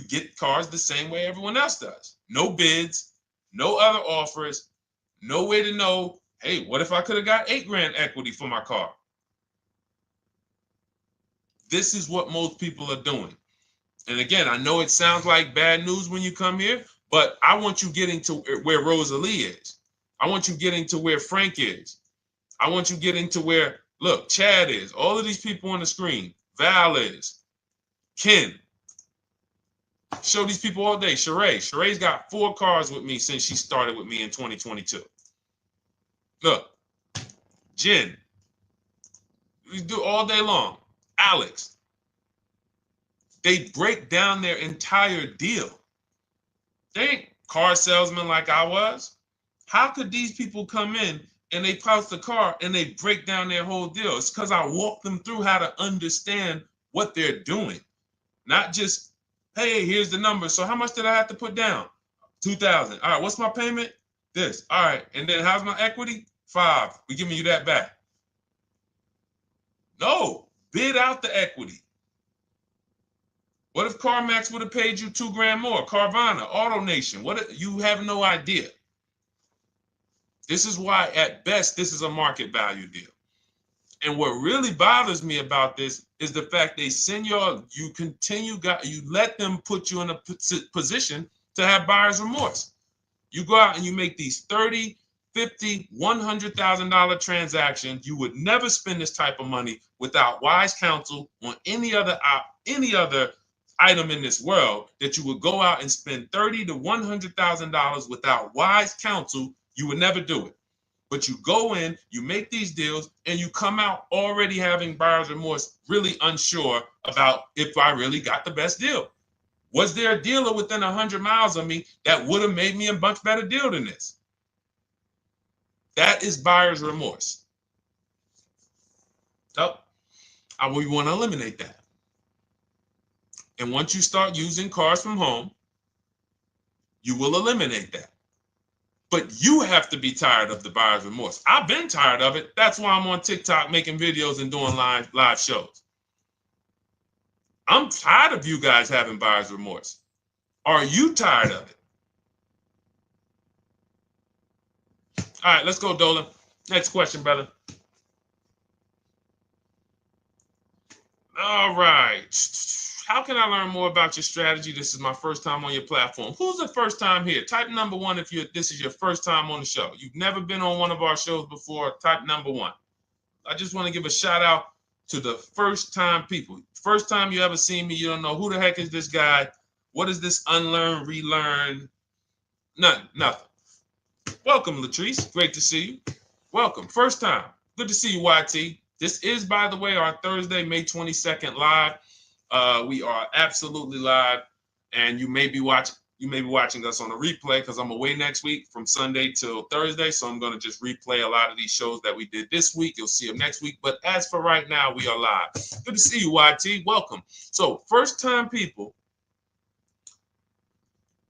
get cars the same way everyone else does. No bids, no other offers, no way to know, hey, what if I could have got 8 grand equity for my car? This is what most people are doing. And again, I know it sounds like bad news when you come here, but I want you getting to where Rosalie is. I want you getting to where Frank is. I want you getting to where, look, Chad is. All of these people on the screen. Val is. Ken. Show these people all day. Sheree. Sheree's got 4 cars with me since she started with me in 2022. Look. Jen. We do all day long. Alex. They break down their entire deal. They ain't car salesmen like I was. How could these people come in and they pounce the car and they break down their whole deal? It's because I walk them through how to understand what they're doing. Not just, hey, here's the number. So how much did I have to put down? 2,000. All right, what's my payment? This. All right, and then how's my equity? 5. We're giving you that back. No, bid out the equity. What if CarMax would have paid you 2 grand more? Carvana, AutoNation, you have no idea. This is why, at best, this is a market value deal. And what really bothers me about this is the fact they send you let them put you in a position to have buyer's remorse. You go out and you make these $30,000, $50,000, $100,000 transactions. You would never spend this type of money without wise counsel on any other item in this world. That you would go out and spend $30,000 to $100,000 without wise counsel. You would never do it. But you go in, you make these deals, and you come out already having buyer's remorse, really unsure about if I really got the best deal. Was there a dealer within 100 miles of me that would have made me a much better deal than this? That is buyer's remorse. So we want to eliminate that. And once you start using cars from home, you will eliminate that. But you have to be tired of the buyer's remorse. I've been tired of it. That's why I'm on TikTok making videos and doing live shows. I'm tired of you guys having buyer's remorse. Are you tired of it? All right, let's go, Dolan. Next question, brother. All right. How can I learn more about your strategy? This is my first time on your platform. Who's the first time here? Type number 1 if this is your first time on the show. You've never been on one of our shows before. Type number 1. I just want to give a shout out to the first time people. First time you ever seen me, you don't know who the heck is this guy. What is this unlearn, relearn? Nothing. Welcome, Latrice. Great to see you. Welcome. First time. Good to see you, YT. This is, by the way, our Thursday, May 22nd live. We are absolutely live, and you may be watching us on a replay because I'm away next week from Sunday till Thursday, so I'm going to just replay a lot of these shows that we did this week. You'll see them next week, but as for right now, we are live. Good to see you, YT. Welcome. So, first time people,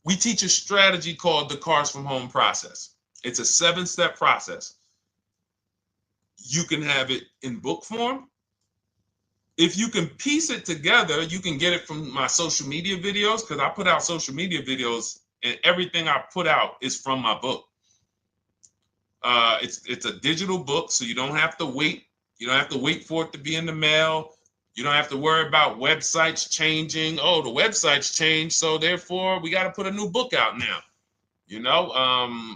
we teach a strategy called the Cars from Home process. It's a 7-step process. You can have it in book form. If you can piece it together, you can get it from my social media videos, because I put out social media videos and everything I put out is from my book. It's a digital book, so you don't have to wait. You don't have to wait for it to be in the mail. You don't have to worry about websites changing. Oh, the website's changed, so therefore we got to put a new book out now. You know,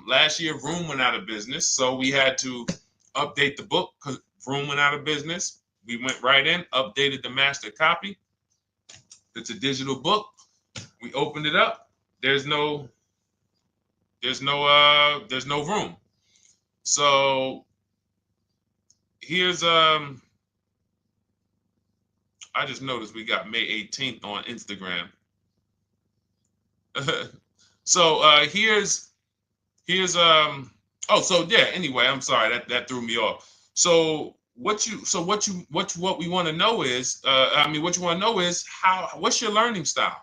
last year Vroom went out of business, so we had to update the book because Vroom went out of business. We went right in, updated the master copy. It's a digital book. We opened it up. There's no room. So here's I just noticed we got May 18th on Instagram. So here's anyway, I'm sorry that threw me off. So what we want to know is what's your learning style?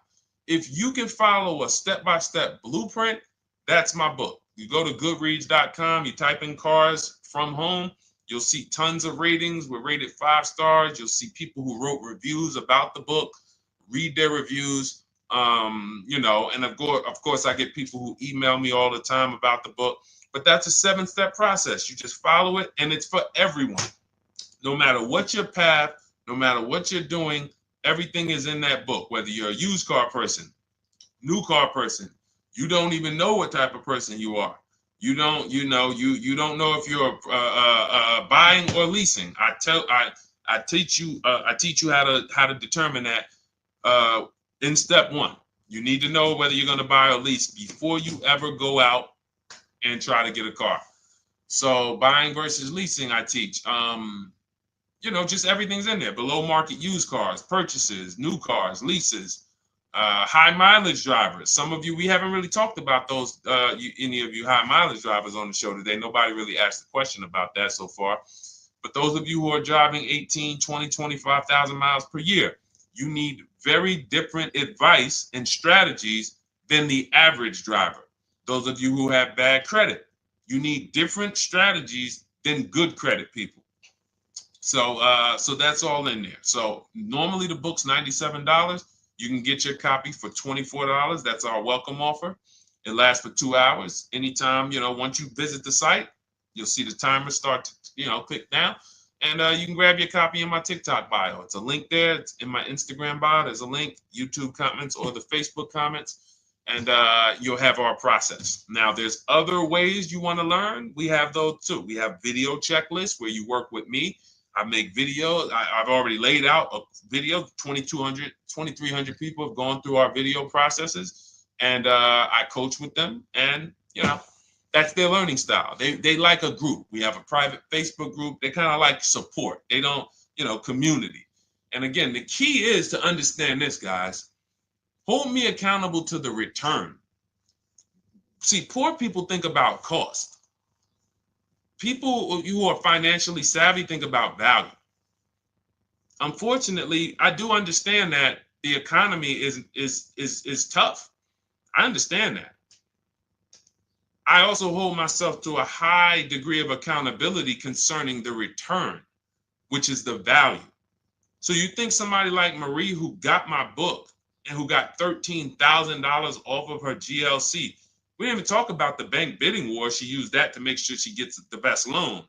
If you can follow a step-by-step blueprint, that's my book. You go to goodreads.com, you type in cars from home, you'll see tons of ratings. We're rated 5 stars. You'll see people who wrote reviews about the book, read their reviews. And of course, I get people who email me all the time about the book. But that's a 7-step process. You just follow it, and it's for everyone. No matter what your path, no matter what you're doing, everything is in that book. Whether you're a used car person, new car person, you don't even know what type of person you are. You don't know if you're buying or leasing. I teach you how to determine that in step 1. You need to know whether you're going to buy or lease before you ever go out and try to get a car. So buying versus leasing, I teach. Just everything's in there. Below market used cars, purchases, new cars, leases, high mileage drivers. Some of you, we haven't really talked about those, any of you high mileage drivers on the show today. Nobody really asked a question about that so far. But those of you who are driving 18, 20, 25,000 miles per year, you need very different advice and strategies than the average driver. Those of you who have bad credit, you need different strategies than good credit people. So that's all in there. So normally the book's $97. You can get your copy for $24. That's our welcome offer. It lasts for 2 hours. Anytime, once you visit the site, you'll see the timer start to, click down. And you can grab your copy in my TikTok bio. It's a link there. It's in my Instagram bio. There's a link, YouTube comments or the Facebook comments. And you'll have our process. Now, there's other ways you want to learn. We have those too. We have video checklists where you work with me. I make videos. I've already laid out a video. 2,300 people have gone through our video processes, and I coach with them. And that's their learning style. They like a group. We have a private Facebook group. They kind of like support. They don't, community. And again, the key is to understand this, guys. Hold me accountable to the return. See, poor people think about cost. People who are financially savvy think about value. Unfortunately, I do understand that the economy is tough. I understand that. I also hold myself to a high degree of accountability concerning the return, which is the value. So you think somebody like Marie, who got my book and who got $13,000 off of her GLC, we didn't even talk about the bank bidding war. She used that to make sure she gets the best loan.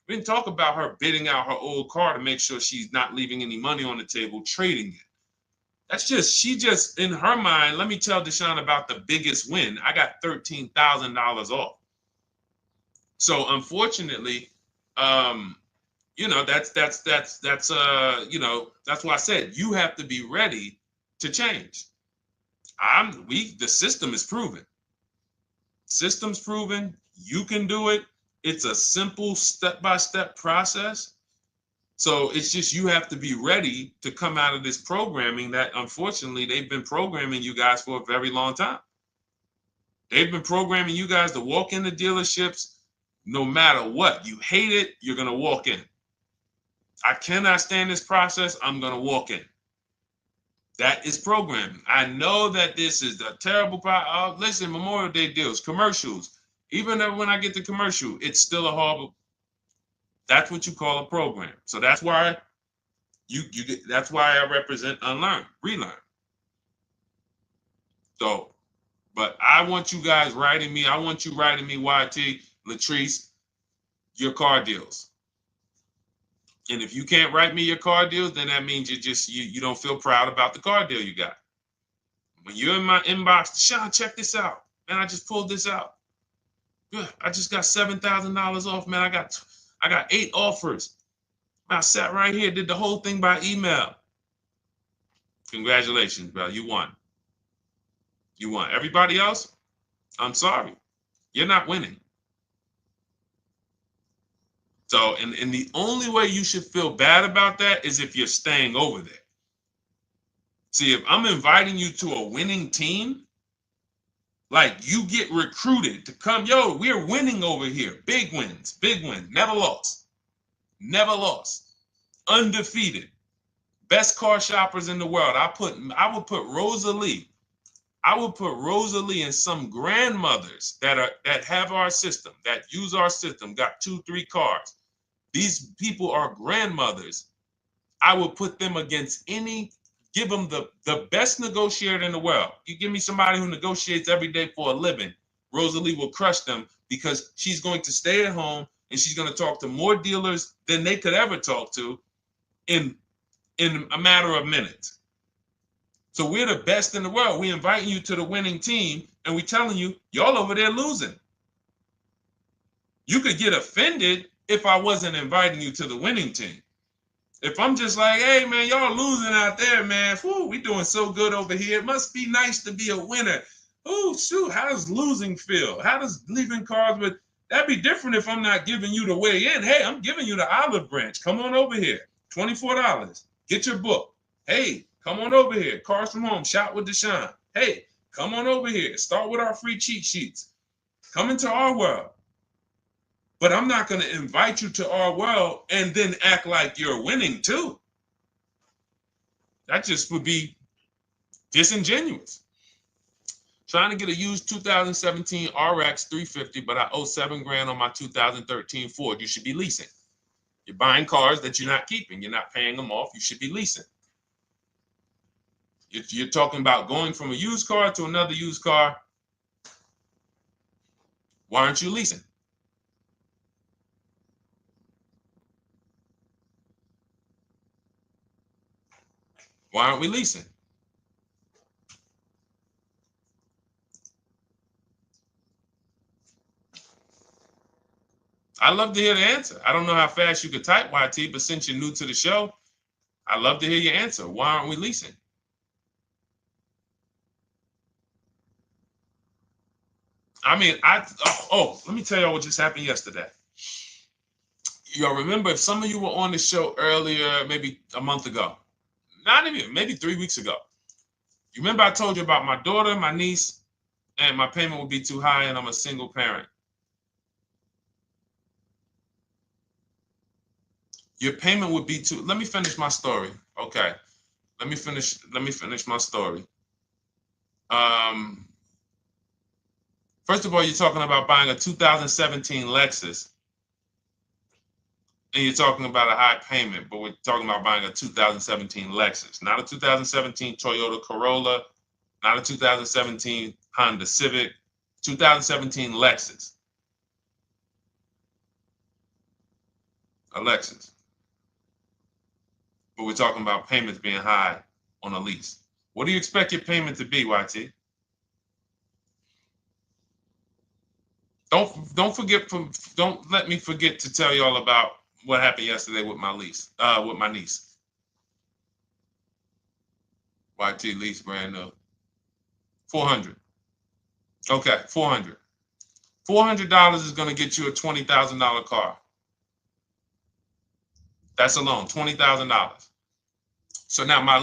We didn't talk about her bidding out her old car to make sure she's not leaving any money on the table, trading it. She just, in her mind, let me tell Deshone about the biggest win. I got $13,000 off. So unfortunately, that's why I said you have to be ready to change. The system is proven. System's proven. You can do it. It's a simple step-by-step process. So it's just you have to be ready to come out of this programming that unfortunately they've been programming you guys for a very long time. They've been programming you guys to walk into dealerships no matter what. You hate it, you're going to walk in. I cannot stand this process, I'm going to walk in. That is programming. I know that this is the terrible part. Listen, Memorial Day deals, commercials. Even when I get the commercial, it's still a horrible. That's what you call a program. So that's why that's why I represent unlearn, relearn. So, but I want you guys writing me. I want you writing me, YT, Latrice, your car deals. And if you can't write me your car deals, then that means you don't feel proud about the car deal you got. When you're in my inbox, Deshone, check this out. Man, I just pulled this out. Good. I just got $7,000 off, man. I got 8 offers. I sat right here, did the whole thing by email. Congratulations, bro. You won. You won. Everybody else, I'm sorry. You're not winning. So, and the only way you should feel bad about that is if you're staying over there. See, if I'm inviting you to a winning team, like you get recruited to come, yo, we're winning over here. Big wins, never lost. Never lost. Undefeated. Best car shoppers in the world. I would put Rosalie I would put Rosalie and some grandmothers that have our system, that use our system, got 2-3 cars. These people are grandmothers. I would put them against give them the best negotiator in the world. You give me somebody who negotiates every day for a living, Rosalie will crush them because she's going to stay at home and she's going to talk to more dealers than they could ever talk to in a matter of minutes. So we're the best in the world. We inviting you to the winning team and we telling you, y'all over there losing. You could get offended if I wasn't inviting you to the winning team. If I'm just like, hey, man, y'all losing out there, man. Whew, we doing so good over here. It must be nice to be a winner. Oh, shoot, how does losing feel? How does leaving cars with... That'd be different if I'm not giving you the way in. Hey, I'm giving you the olive branch. Come on over here. $24. Get your book. Hey, come on over here. Cars from Home. Shop with Deshone. Hey, come on over here. Start with our free cheat sheets. Come into our world. But I'm not going to invite you to our world and then act like you're winning too. That just would be disingenuous. Trying to get a used 2017 RX 350, but I owe $7,000 on my 2013 Ford. You should be leasing. You're buying cars that you're not keeping. You're not paying them off. You should be leasing. You're talking about going from a used car to another used car. Why aren't you leasing? Why aren't we leasing? I'd love to hear the answer. I don't know how fast you could type, YT, but since you're new to the show, I'd love to hear your answer. Why aren't we leasing? I mean, let me tell y'all what just happened yesterday. Y'all remember, if some of you were on the show earlier, maybe a month ago, not even, maybe 3 weeks ago, you remember I told you about my daughter, my niece, and my payment would be too high and I'm a single parent. Your payment would be too... Let me finish my story. Okay. Let me finish my story. First of all, you're talking about buying a 2017 Lexus. And you're talking about a high payment, but we're talking about buying a 2017 Lexus, not a 2017 Toyota Corolla, not a 2017 Honda Civic, 2017 Lexus. A Lexus. But we're talking about payments being high on a lease. What do you expect your payment to be, YT? Don't let me forget to tell y'all about what happened yesterday with my niece. YT lease brand new. 400. Okay, 400. $400 is going to get you a $20,000 car. That's alone, $20,000. So now my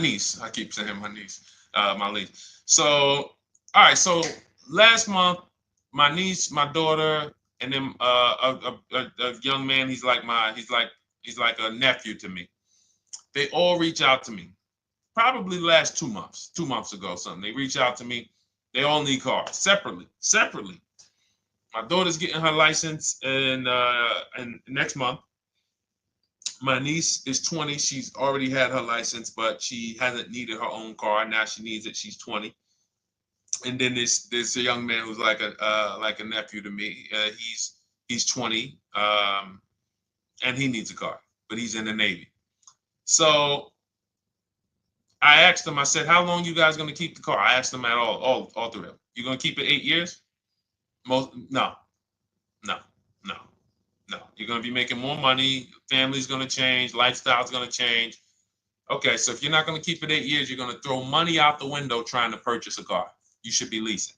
niece, I keep saying my niece, my lease. So, all right, so last month, my niece, my daughter, and then a young man, he's like a nephew to me. They all reach out to me. Probably the last 2 months, 2 months ago, something. They reach out to me. They all need cars separately. My daughter's getting her license in next month. My niece is 20. She's already had her license, but she hasn't needed her own car. Now she needs it. She's 20. And then there's a young man who's like a nephew to me. He's 20, and he needs a car, but he's in the Navy. So I asked him. I said, "How long you guys gonna keep the car?" I asked them at all three of them. You gonna keep it 8 years? No. You're gonna be making more money. Family's gonna change. Lifestyle's gonna change. Okay, so if you're not gonna keep it 8 years, you're gonna throw money out the window trying to purchase a car. You should be leasing.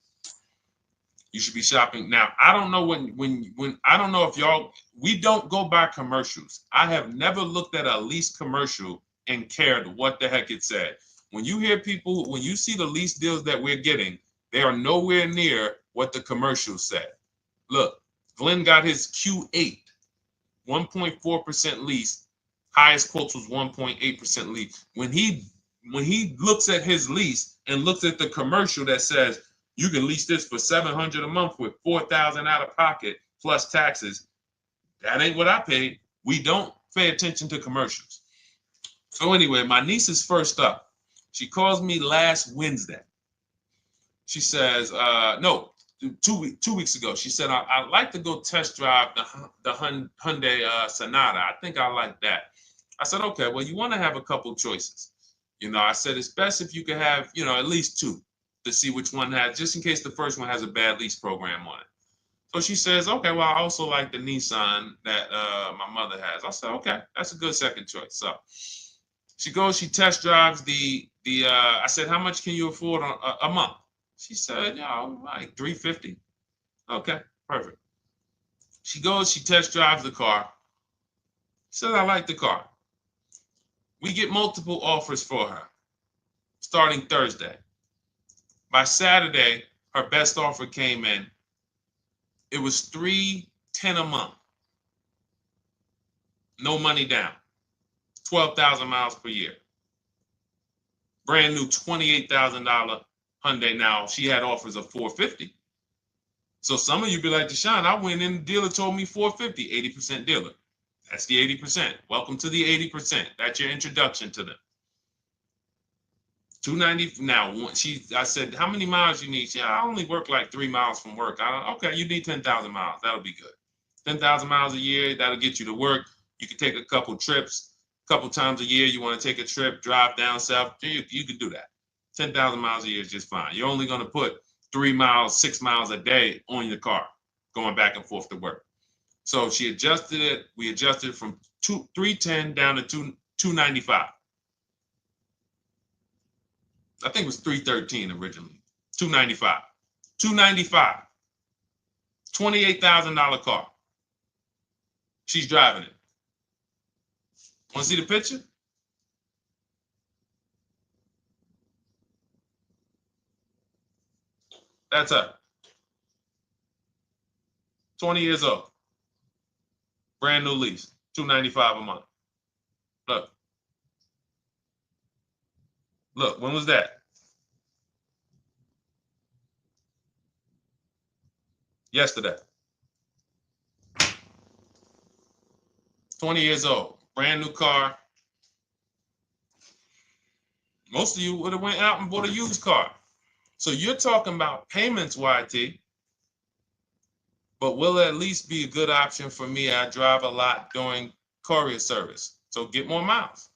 You should be shopping. Now, I don't know when I don't know if we don't go by commercials. I have never looked at a lease commercial and cared what the heck it said. When you see the lease deals that we're getting, they are nowhere near what the commercial said. Look, Glenn got his Q8, 1.4% lease. Highest quotes was 1.8% lease. When he when he looks at his lease and looks at the commercial that says you can lease this for $700 a month with $4,000 out of pocket plus taxes, that ain't what I paid. We don't pay attention to commercials. So anyway, my niece is first up. She calls me last Wednesday. She says, no, 2 weeks ago. She said, I'd like to go test drive the Hyundai Sonata. I think I like that. I said, okay, well, you want to have a couple choices. I said, it's best if you could have, at least two to see which one has, just in case the first one has a bad lease program on it. So she says, okay, well, I also like the Nissan that my mother has. I said, okay, that's a good second choice. So she goes, she test drives I said, how much can you afford a month? She said, like $350. Okay, perfect. She goes, she test drives the car. She said, I like the car. We get multiple offers for her starting Thursday. By Saturday, her best offer came in. It was $310 a month. No money down. 12,000 miles per year. Brand new $28,000 Hyundai. Now, she had offers of $450. So some of you be like, Deshone, I went in, the dealer told me $450, 80% dealer. That's the 80%. Welcome to the 80%. That's your introduction to them. $290. Now, I said, how many miles you need? I only work like 3 miles from work. Okay, you need 10,000 miles. That'll be good. 10,000 miles a year, that'll get you to work. You can take a couple trips, a couple times a year. You want to take a trip, drive down south. You can do that. 10,000 miles a year is just fine. You're only going to put 3 miles, 6 miles a day on your car, going back and forth to work. So she adjusted it. We adjusted it from 310 down to 295. I think it was 313 originally. 295. 295. $28,000 car. She's driving it. Want to see the picture? That's her. 20 years old. Brand new lease. $295 a month. Look. Look, when was that? Yesterday. 20 years old. Brand new car. Most of you would have went out and bought a used car. So you're talking about payments, YT. But will it at least be a good option for me? I drive a lot during courier service. So get more miles.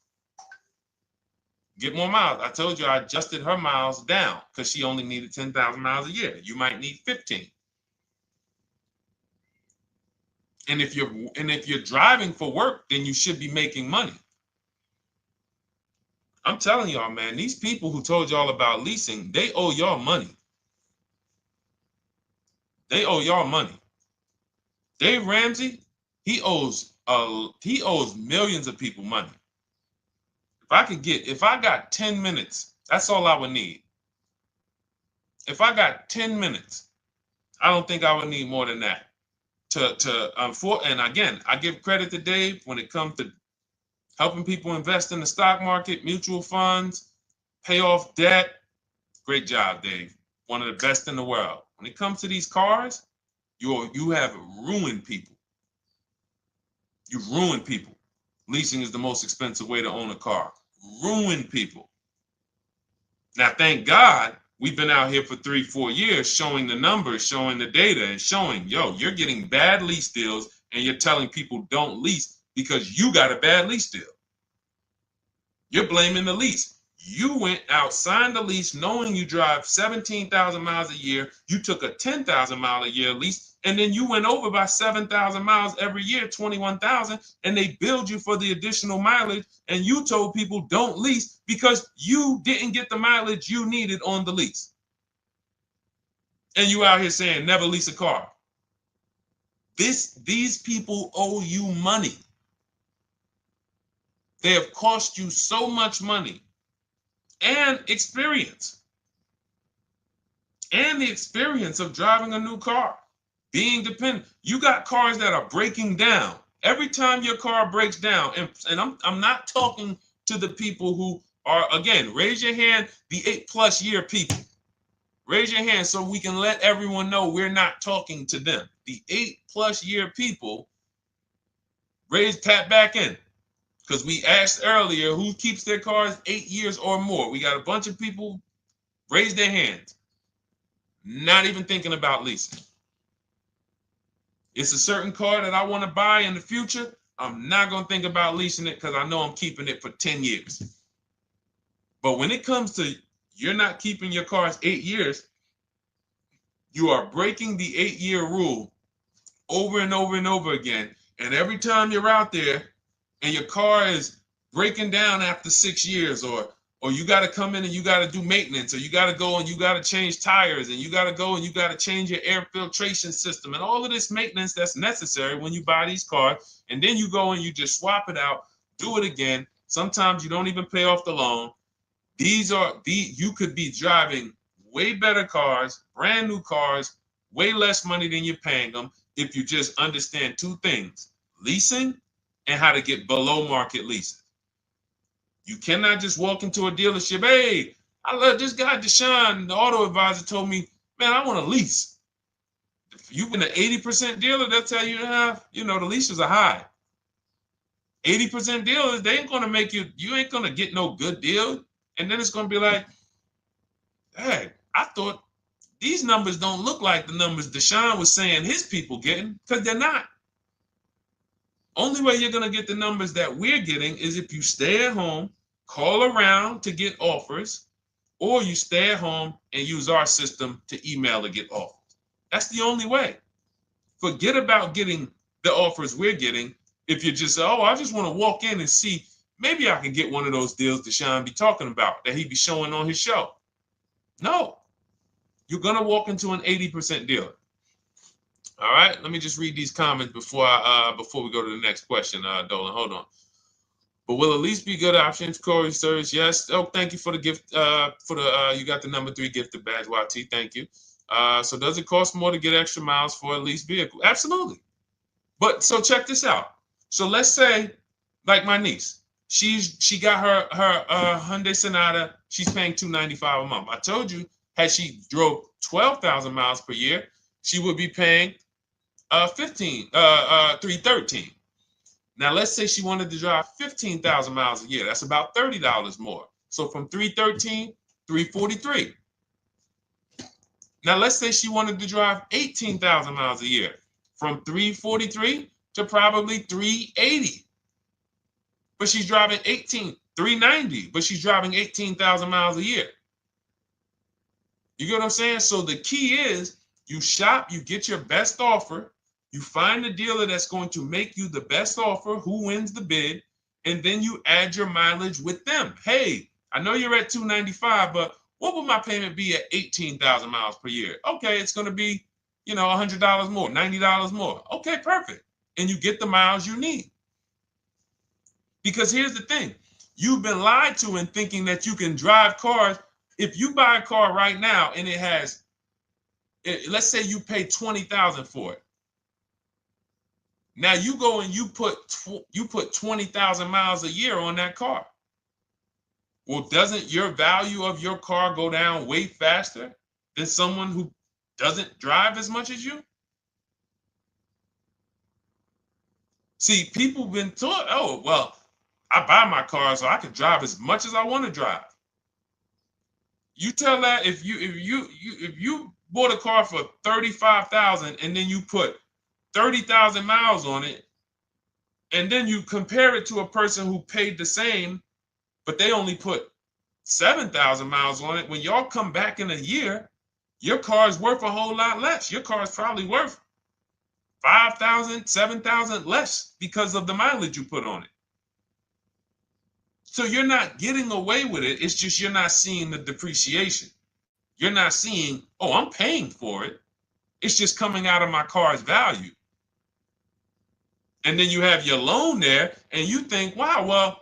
Get more miles. I told you I adjusted her miles down because she only needed 10,000 miles a year. You might need 15. And if you're driving for work, then you should be making money. I'm telling y'all, man, these people who told y'all about leasing, they owe y'all money. They owe y'all money. Dave Ramsey, he owes millions of people money. If I got 10 minutes, that's all I would need. If I got 10 minutes, I don't think I would need more than that. And again, I give credit to Dave when it comes to helping people invest in the stock market, mutual funds, pay off debt. Great job, Dave. One of the best in the world. When it comes to these cars, you have ruined people. You've ruined people. Leasing is the most expensive way to own a car. Ruined people. Now, thank God, we've been out here for 3-4 years showing the numbers, showing the data, and showing, you're getting bad lease deals, and you're telling people don't lease because you got a bad lease deal. You're blaming the lease. You went out, signed the lease, knowing you drive 17,000 miles a year. You took a 10,000 mile a year lease, and then you went over by 7,000 miles every year, 21,000, and they billed you for the additional mileage, and you told people don't lease because you didn't get the mileage you needed on the lease. And you out here saying never lease a car. These people owe you money. They have cost you so much money and experience. And the experience of driving a new car, being dependent. You got cars that are breaking down. Every time your car breaks down, and I'm not talking to the people who Or again, raise your hand, the 8+ year people. Raise your hand so we can let everyone know we're not talking to them. The 8+ year people, tap back in. Because we asked earlier who keeps their cars 8 years or more. We got a bunch of people raise their hands. Not even thinking about leasing. It's a certain car that I want to buy in the future. I'm not going to think about leasing it because I know I'm keeping it for 10 years. But when it comes to you're not keeping your cars 8 years, you are breaking the 8-year rule over and over and over again. And every time you're out there and your car is breaking down after 6 years, or you got to come in and you got to do maintenance, or you got to go and you got to change tires, and you got to go and you got to change your air filtration system, and all of this maintenance that's necessary when you buy these cars, and then you go and you just swap it out, do it again. Sometimes you don't even pay off the loan. You could be driving way better cars, brand new cars, way less money than you're paying them if you just understand 2 things: leasing and how to get below market leases. You cannot just walk into a dealership. Hey, I love this guy, Deshone, the auto advisor, told me, man, I want a lease. If you've been an 80% dealer, they'll tell you, the leases are high. 80% dealers, they ain't going to make you ain't going to get no good deal. And then it's going to be like, hey, I thought these numbers don't look like the numbers Deshone was saying his people getting, because they're not. Only way you're going to get the numbers that we're getting is if you stay at home, call around to get offers, or you stay at home and use our system to email to get offers. That's the only way. Forget about getting the offers we're getting. If you just say, oh, I just want to walk in and see, maybe I can get one of those deals Deshone be talking about that he be showing on his show. No, you're going to walk into an 80% dealer. All right, let me just read these comments before we go to the next question, Dolan. Hold on. But will at least be good options, Corey Sturge? Yes. Oh, thank you for the gift. You got the number 3 gifted badge, YT. Thank you. So does it cost more to get extra miles for a leased vehicle? Absolutely. But so check this out. So let's say, like my niece, she got her Hyundai Sonata. She's paying $295 a month. I told you, had she drove 12,000 miles per year, she would be paying $313. Now let's say she wanted to drive 15,000 miles a year. That's about $30 more. So from $313, $343. Now let's say she wanted to drive 18,000 miles a year. From $343 to probably $380. But she's driving $390, but she's driving 18,000 miles a year. You get what I'm saying? So the key is you shop, you get your best offer, you find the dealer that's going to make you the best offer, who wins the bid, and then you add your mileage with them. Hey, I know you're at $295, but what would my payment be at 18,000 miles per year? Okay, it's going to be, $100 more, $90 more. Okay, perfect. And you get the miles you need. Because here's the thing. You've been lied to in thinking that you can drive cars. If you buy a car right now and it has, let's say you pay $20,000 for it. Now you go and you put 20,000 miles a year on that car. Well, doesn't your value of your car go down way faster than someone who doesn't drive as much as you? See, people have been taught, oh, well, I buy my car so I can drive as much as I want to drive. You tell that if you bought a car for $35,000 and then you put 30,000 miles on it, and then you compare it to a person who paid the same, but they only put 7,000 miles on it. When y'all come back in a year, your car is worth a whole lot less. Your car is probably worth 5,000, 7,000 less because of the mileage you put on it. So you're not getting away with it. It's just you're not seeing the depreciation. You're not seeing, oh, I'm paying for it. It's just coming out of my car's value. And then you have your loan there and you think, wow, well,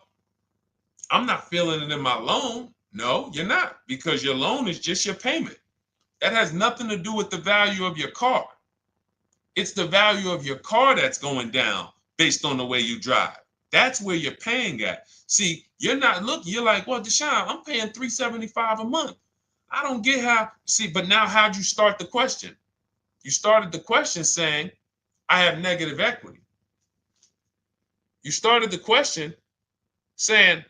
I'm not feeling it in my loan. No, you're not, because your loan is just your payment. That has nothing to do with the value of your car. It's the value of your car that's going down based on the way you drive. That's where you're paying at. See, you're not looking, you're like, well, Deshone, I'm paying $375 a month. I don't get how, see, but now how'd you start the question? You started the question saying, I have negative equity. You started the question saying,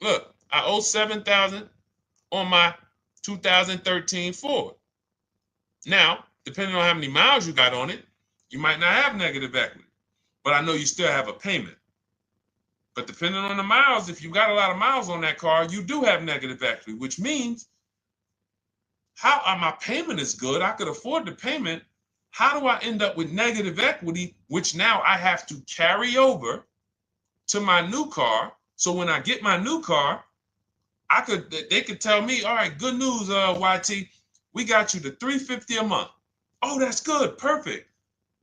look, I owe $7,000 on my 2013 Ford. Now, depending on how many miles you got on it, you might not have negative equity, but I know you still have a payment. But depending on the miles, if you got a lot of miles on that car, you do have negative equity, which means my payment is good. I could afford the payment. How do I end up with negative equity, which now I have to carry over to my new car? So when I get my new car, they could tell me, all right, good news, YT, we got you to $350 a month. Oh, that's good, perfect.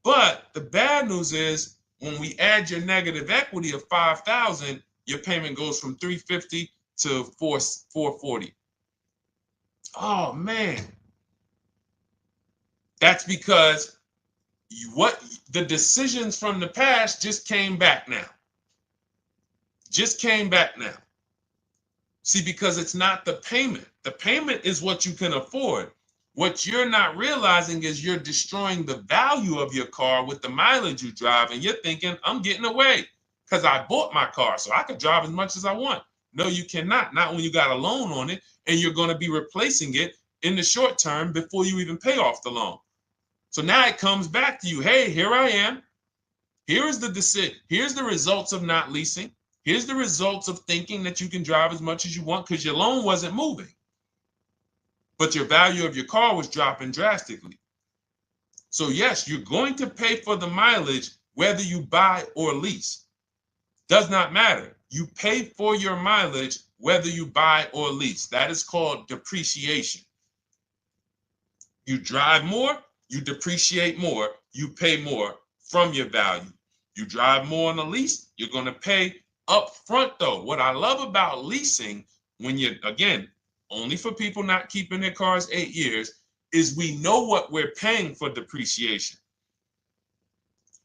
But the bad news is when we add your negative equity of $5,000, your payment goes from $350 to $440. Oh man, that's because the decisions from the past just came back now. Just came back now. See, because it's not the payment. The payment is what you can afford. What you're not realizing is you're destroying the value of your car with the mileage you drive, and you're thinking, I'm getting away because I bought my car so I could drive as much as I want. No, you cannot. Not when you got a loan on it, and you're going to be replacing it in the short term before you even pay off the loan. So now it comes back to you. Hey, here I am. Here is the decision. Here's the results of not leasing. Here's the results of thinking that you can drive as much as you want because your loan wasn't moving. But your value of your car was dropping drastically. So yes, you're going to pay for the mileage whether you buy or lease. Does not matter. You pay for your mileage whether you buy or lease. That is called depreciation. You drive more, you depreciate more, you pay more from your value. You drive more on a lease, you're going to pay up front though. What I love about leasing, when you're, again, only for people not keeping their cars 8 years, is we know what we're paying for depreciation.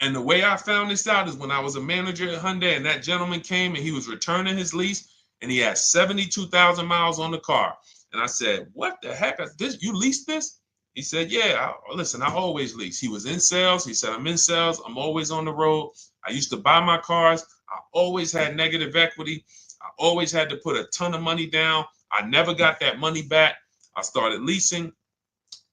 And the way I found this out is when I was a manager at Hyundai and that gentleman came and he was returning his lease and he had 72,000 miles on the car. And I said, what the heck is this? You leased this? He said, yeah, listen, I always lease. He was in sales. He said, I'm in sales. I'm always on the road. I used to buy my cars. I always had negative equity. I always had to put a ton of money down. I never got that money back. I started leasing,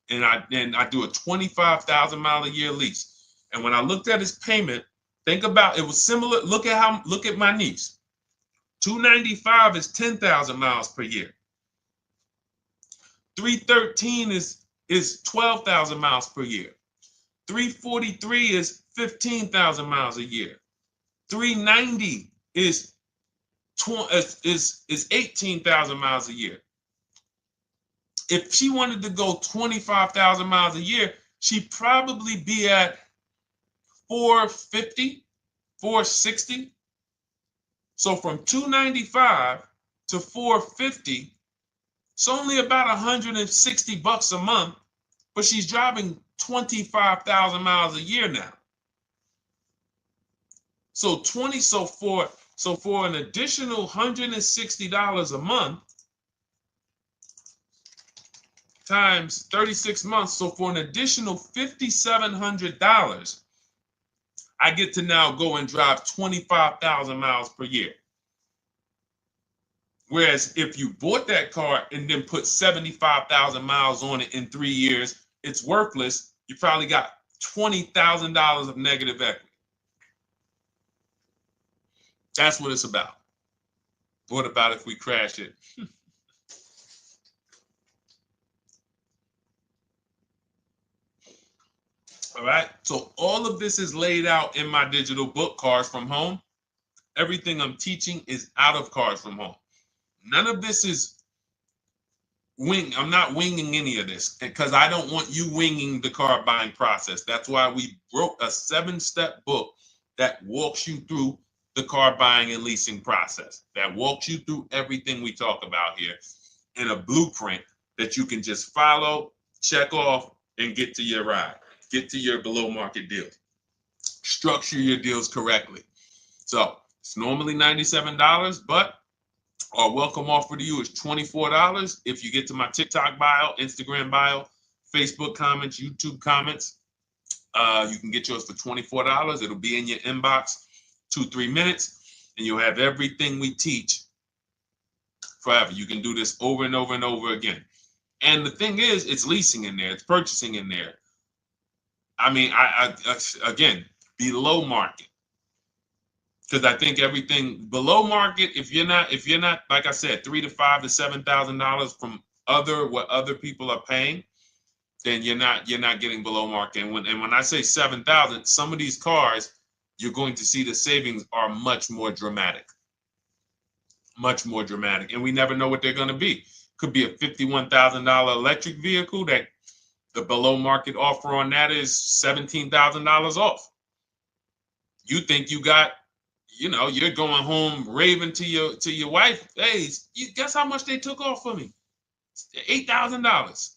and I do a 25,000 mile a year lease. And when I looked at his payment, think about it was similar. Look at my niece. 295 is 10,000 miles per year. 313 is 12,000 miles per year. 343 is 15,000 miles a year. 390 is 18,000 miles a year. If she wanted to go 25,000 miles a year, she'd probably be at 450, 460. So from 295 to 450, it's only about 160 bucks a month, but she's driving 25,000 miles a year now. So for an additional $160 a month times 36 months, so for an additional $5,700, I get to now go and drive 25,000 miles per year. Whereas if you bought that car and then put 75,000 miles on it in 3 years, it's worthless. You probably got $20,000 of negative equity. That's what it's about. What about if we crash it? All right. So all of this is laid out in my digital book, Cars from Home. Everything I'm teaching is out of Cars from Home. None of this is I'm not winging any of this because I don't want you winging the car buying process. That's why we wrote a 7-step book that walks you through the car buying and leasing process, that walks you through everything we talk about here in a blueprint that you can just follow, check off, and get to your ride, get to your below market deal. Structure your deals correctly. So it's normally $97, but our welcome offer to you is $24 if you get to my TikTok bio, Instagram bio, Facebook comments, YouTube comments. You can get yours for $24. It'll be in your inbox 2-3 minutes, and you'll have everything we teach forever. You can do this over and over and over again. And the thing is, it's leasing in there, it's purchasing in there. I mean, I again, below market. Because I think everything below market, if you're not, like I said, $3,000 to $5,000 to $7,000 from what other people are paying, then you're not getting below market. And when I say 7,000, some of these cars, you're going to see the savings are much more dramatic. Much more dramatic. And we never know what they're going to be. Could be a $51,000 electric vehicle that the below market offer on that is $17,000 off. You think you got, you're going home raving to your wife. Hey, you guess how much they took off for me? $8,000.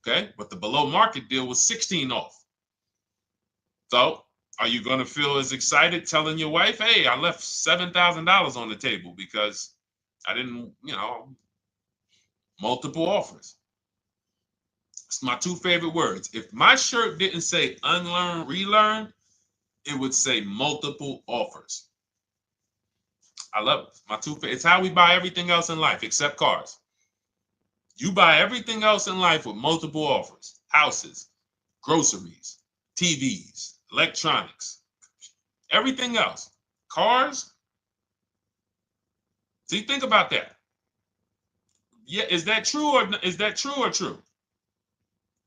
Okay, but the below market deal was 16 off. So are you going to feel as excited telling your wife, hey, I left $7,000 on the table because I didn't, multiple offers. It's my two favorite words. If my shirt didn't say unlearn, relearn, it would say multiple offers. I love it. My two favorite. It's how we buy everything else in life except cars. You buy everything else in life with multiple offers. Houses, groceries, TVs, electronics, everything else. Cars. See, think about that. Yeah, is that true or true?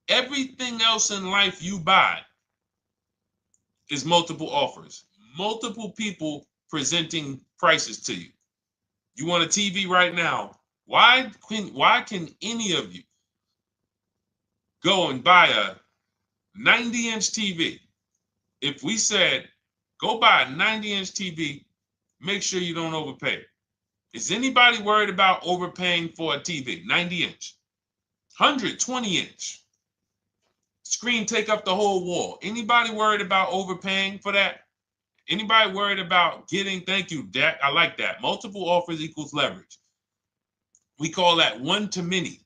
Everything else in life you buy is multiple offers. Multiple people presenting prices to you. You want a TV right now. Why can any of you go and buy a 90-inch TV? If we said, go buy a 90-inch TV, make sure you don't overpay. Is anybody worried about overpaying for a TV? 90-inch, 120-inch. Screen take up the whole wall. Anybody worried about overpaying for that? Anybody worried about getting, thank you, Dak, I like that. Multiple offers equals leverage. We call that one-to-many.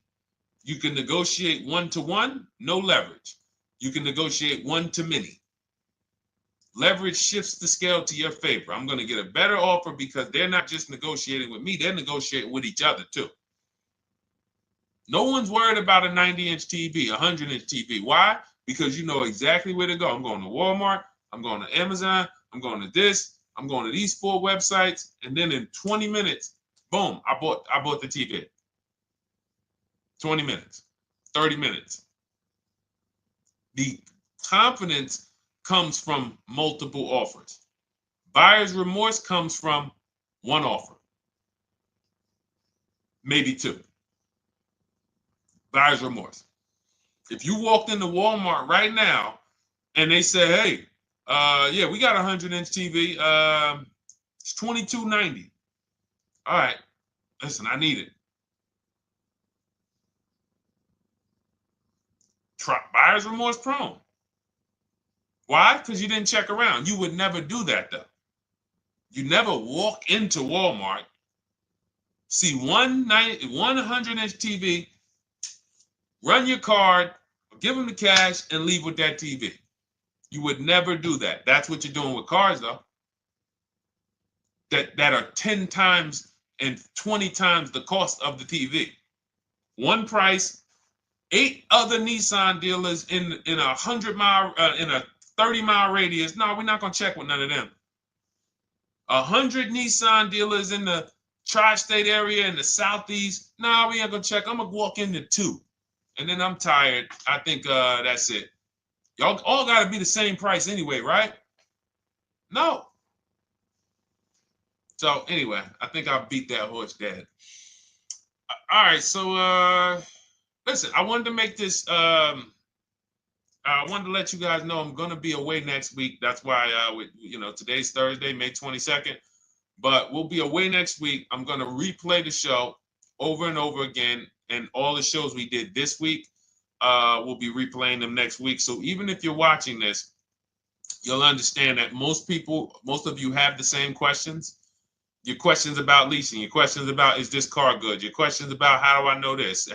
You can negotiate one-to-one, no leverage. You can negotiate one-to-many. Leverage shifts the scale to your favor. I'm going to get a better offer because they're not just negotiating with me, they're negotiating with each other too. No one's worried about a 90-inch TV, a 100-inch TV. Why? Because you know exactly where to go. I'm going to Walmart, I'm going to Amazon, I'm going to this, I'm going to these 4 websites, and then in 20 minutes, boom, I bought the TV. 20 minutes, 30 minutes. The confidence comes from multiple offers. Buyer's remorse comes from one offer, maybe 2. Buyer's remorse. If you walked into Walmart right now and they say, hey, yeah, we got a 100-inch TV. It's $22.90. All right, listen, I need it. Buyer's remorse prone. Why? Because you didn't check around. You would never do that, though. You never walk into Walmart, see one 100-inch TV, run your card, give them the cash, and leave with that TV. You would never do that. That's what you're doing with cars, though. That are 10 times and 20 times the cost of the TV. One price, 8 other Nissan dealers in a 100-mile, in a 30-mile radius. No, we're not gonna check with none of them. 100 Nissan dealers in the tri-state area in the southeast. No, we ain't gonna check. I'm gonna walk into 2, and then I'm tired. I think that's it. Y'all all gotta be the same price anyway, right? No. So anyway, I think I beat that horse dead. All right, so listen, I wanted to make this. I wanted to let you guys know I'm gonna be away next week. That's why, today's Thursday, May 22nd, but we'll be away next week. I'm gonna replay the show over and over again, and all the shows we did this week, we'll be replaying them next week. So even if you're watching this, you'll understand that most of you have the same questions. Your questions about leasing, your questions about, is this car good? Your questions about, how do I know this?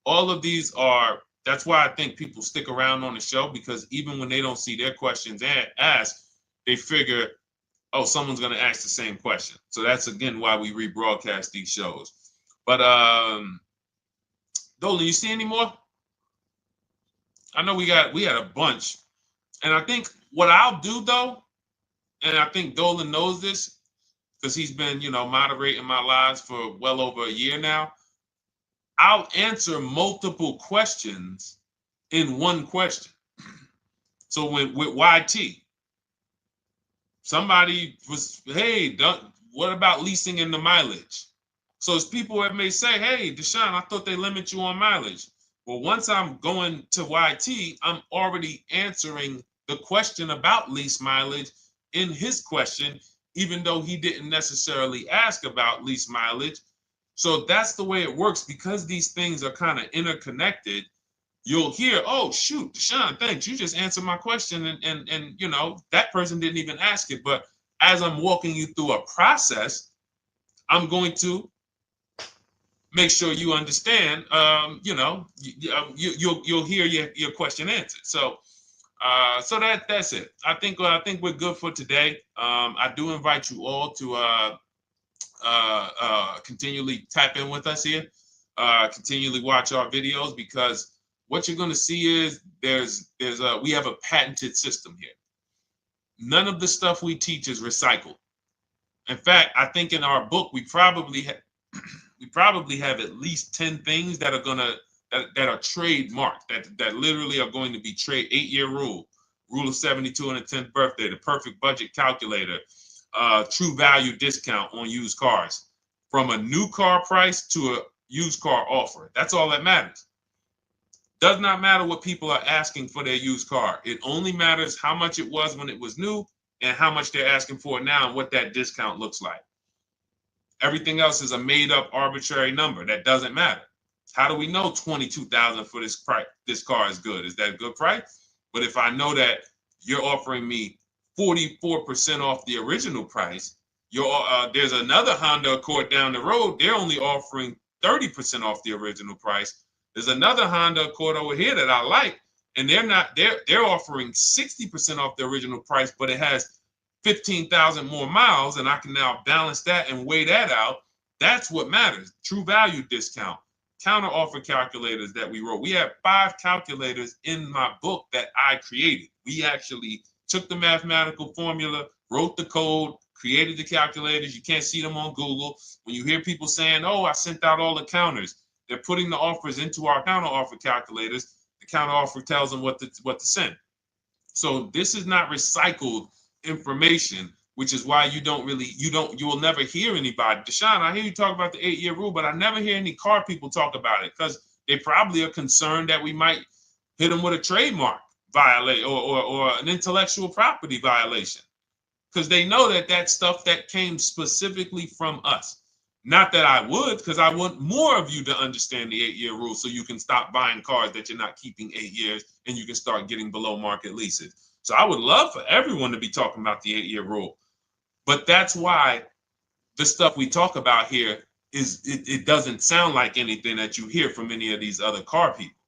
All of these are, that's why I think people stick around on the show, because even when they don't see their questions asked, they figure, oh, someone's going to ask the same question. So that's, again, why we rebroadcast these shows. But Dolan, you see any more? I know we had a bunch. And I think what I'll do, though, and I think Dolan knows this because he's been, moderating my lives for well over a year now, I'll answer multiple questions in one question. So with YT, somebody was, hey, what about leasing in the mileage? So as people that may say, hey, Deshone, I thought they limit you on mileage. Well, once I'm going to YT, I'm already answering the question about lease mileage in his question, even though he didn't necessarily ask about lease mileage. So that's the way it works. Because these things are kind of interconnected, you'll hear, oh, shoot, Deshone, thanks. You just answered my question. And that person didn't even ask it. But as I'm walking you through a process, I'm going to make sure you understand, you'll hear your question answered. So that's it. I think we're good for today. I do invite you all to continually tap in with us here, continually watch our videos, because what you're going to see is we have a patented system here. None of the stuff we teach is recycled. In fact, I think in our book we probably have at least 10 things that are that are trademarked, that literally are going to be 8-year rule of 72 and the 10th birthday, the perfect budget calculator, true value discount on used cars, from a new car price to a used car offer. That's all that matters. Does not matter what people are asking for their used car. It only matters how much it was when it was new and how much they're asking for it now and what that discount looks like. Everything else is a made-up arbitrary number that doesn't matter. How do we know $22,000 for this price? This car is good. Is that a good price? But if I know that you're offering me 44% off the original price, there's another Honda Accord down the road. They're only offering 30% off the original price. There's another Honda Accord over here that I like, and they're offering 60% off the original price, but it has 15,000 more miles, and I can now balance that and weigh that out. That's what matters. True value discount, counter offer calculators that we wrote. We have 5 calculators in my book that I created. We actually took the mathematical formula, wrote the code, created the calculators. You can't see them on Google. When you hear people saying, oh, I sent out all the counters, they're putting the offers into our counter offer calculators. The counter offer tells them what to send. So this is not recycled information, which is why you will never hear anybody. Deshone, I hear you talk about the 8-year rule, but I never hear any car people talk about it, because they probably are concerned that we might hit them with a trademark violation or an intellectual property violation, because they know that that's stuff that came specifically from us. Not that I would, because I want more of you to understand the 8-year rule, so you can stop buying cars that you're not keeping 8 years and you can start getting below market leases. So I would love for everyone to be talking about the 8-year rule. But that's why the stuff we talk about here it doesn't sound like anything that you hear from any of these other car people.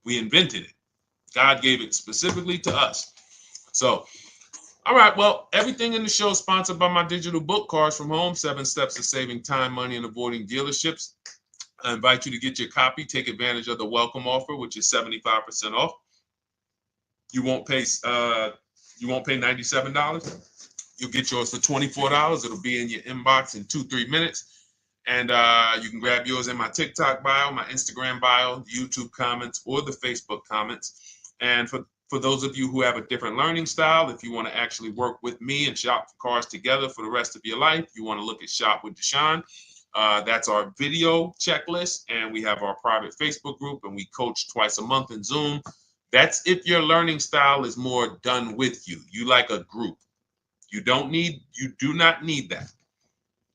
We invented it. God gave it specifically to us. So, all right, well, everything in the show is sponsored by my digital book, Cars from Home, 7 Steps to Saving Time, Money, and Avoiding Dealerships. I invite you to get your copy. Take advantage of the welcome offer, which is 75% off. You won't pay $97. You'll get yours for $24. It'll be in your inbox in 2-3 minutes. And you can grab yours in my TikTok bio, my Instagram bio, the YouTube comments, or the Facebook comments. And for those of you who have a different learning style, if you want to actually work with me and shop for cars together for the rest of your life, you want to look at Shop with Deshone. That's our video checklist. And we have our private Facebook group, and we coach twice a month in Zoom. That's if your learning style is more done with you. You like a group. You do not need that.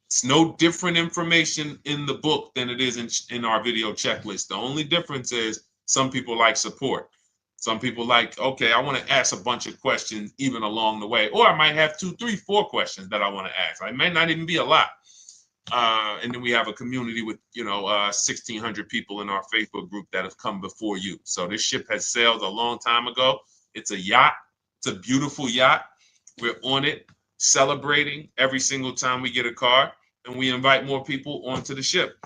It's no different information in the book than it is in our video checklist. The only difference is some people like support. Some people like, okay, I want to ask a bunch of questions even along the way, or I might have 2, 3, 4 questions that I want to ask. It may not even be a lot. And then we have a community with 1,600 people in our Facebook group that have come before you. So this ship has sailed a long time ago. It's a yacht. It's a beautiful yacht. We're on it, celebrating every single time we get a car, and we invite more people onto the ship.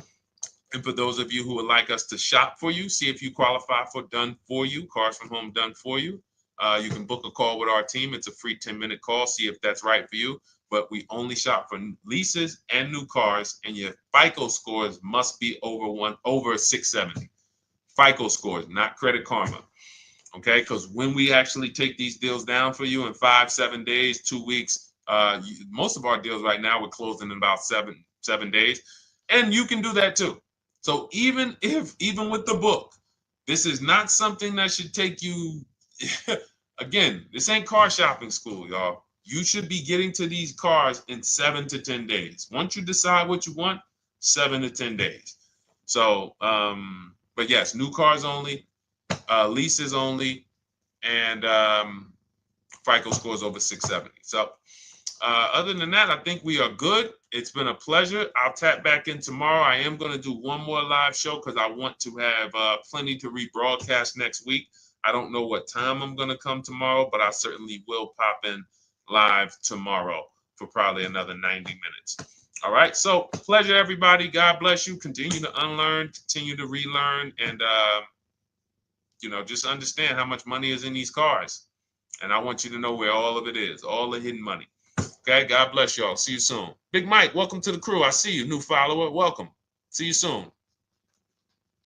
And for those of you who would like us to shop for you, see if you qualify for done for you, cars from home done for you. You can book a call with our team. It's a free 10-minute call. See if that's right for you. But we only shop for leases and new cars, and your FICO scores must be over 670. FICO scores, not Credit Karma. Okay, because when we actually take these deals down for you in 5, 7 days, 2 weeks, most of our deals right now we're closing in about seven days, and you can do that too. So even with the book, this is not something that should take you. Again, this ain't car shopping school, y'all. You should be getting to these cars in 7 to 10 days. Once you decide what you want, 7 to 10 days. So, but yes, new cars only, leases only, and FICO scores over 670. So other than that, I think we are good. It's been a pleasure. I'll tap back in tomorrow. I am going to do one more live show because I want to have plenty to rebroadcast next week. I don't know what time I'm going to come tomorrow, but I certainly will pop in live tomorrow for probably another 90 minutes. All right. So pleasure, everybody. God bless you. Continue to unlearn, continue to relearn, and just understand how much money is in these cars. And I want you to know where all of it is, all the hidden money. Okay, God bless y'all. See you soon. Big Mike, welcome to the crew. I see you, new follower. Welcome. See you soon.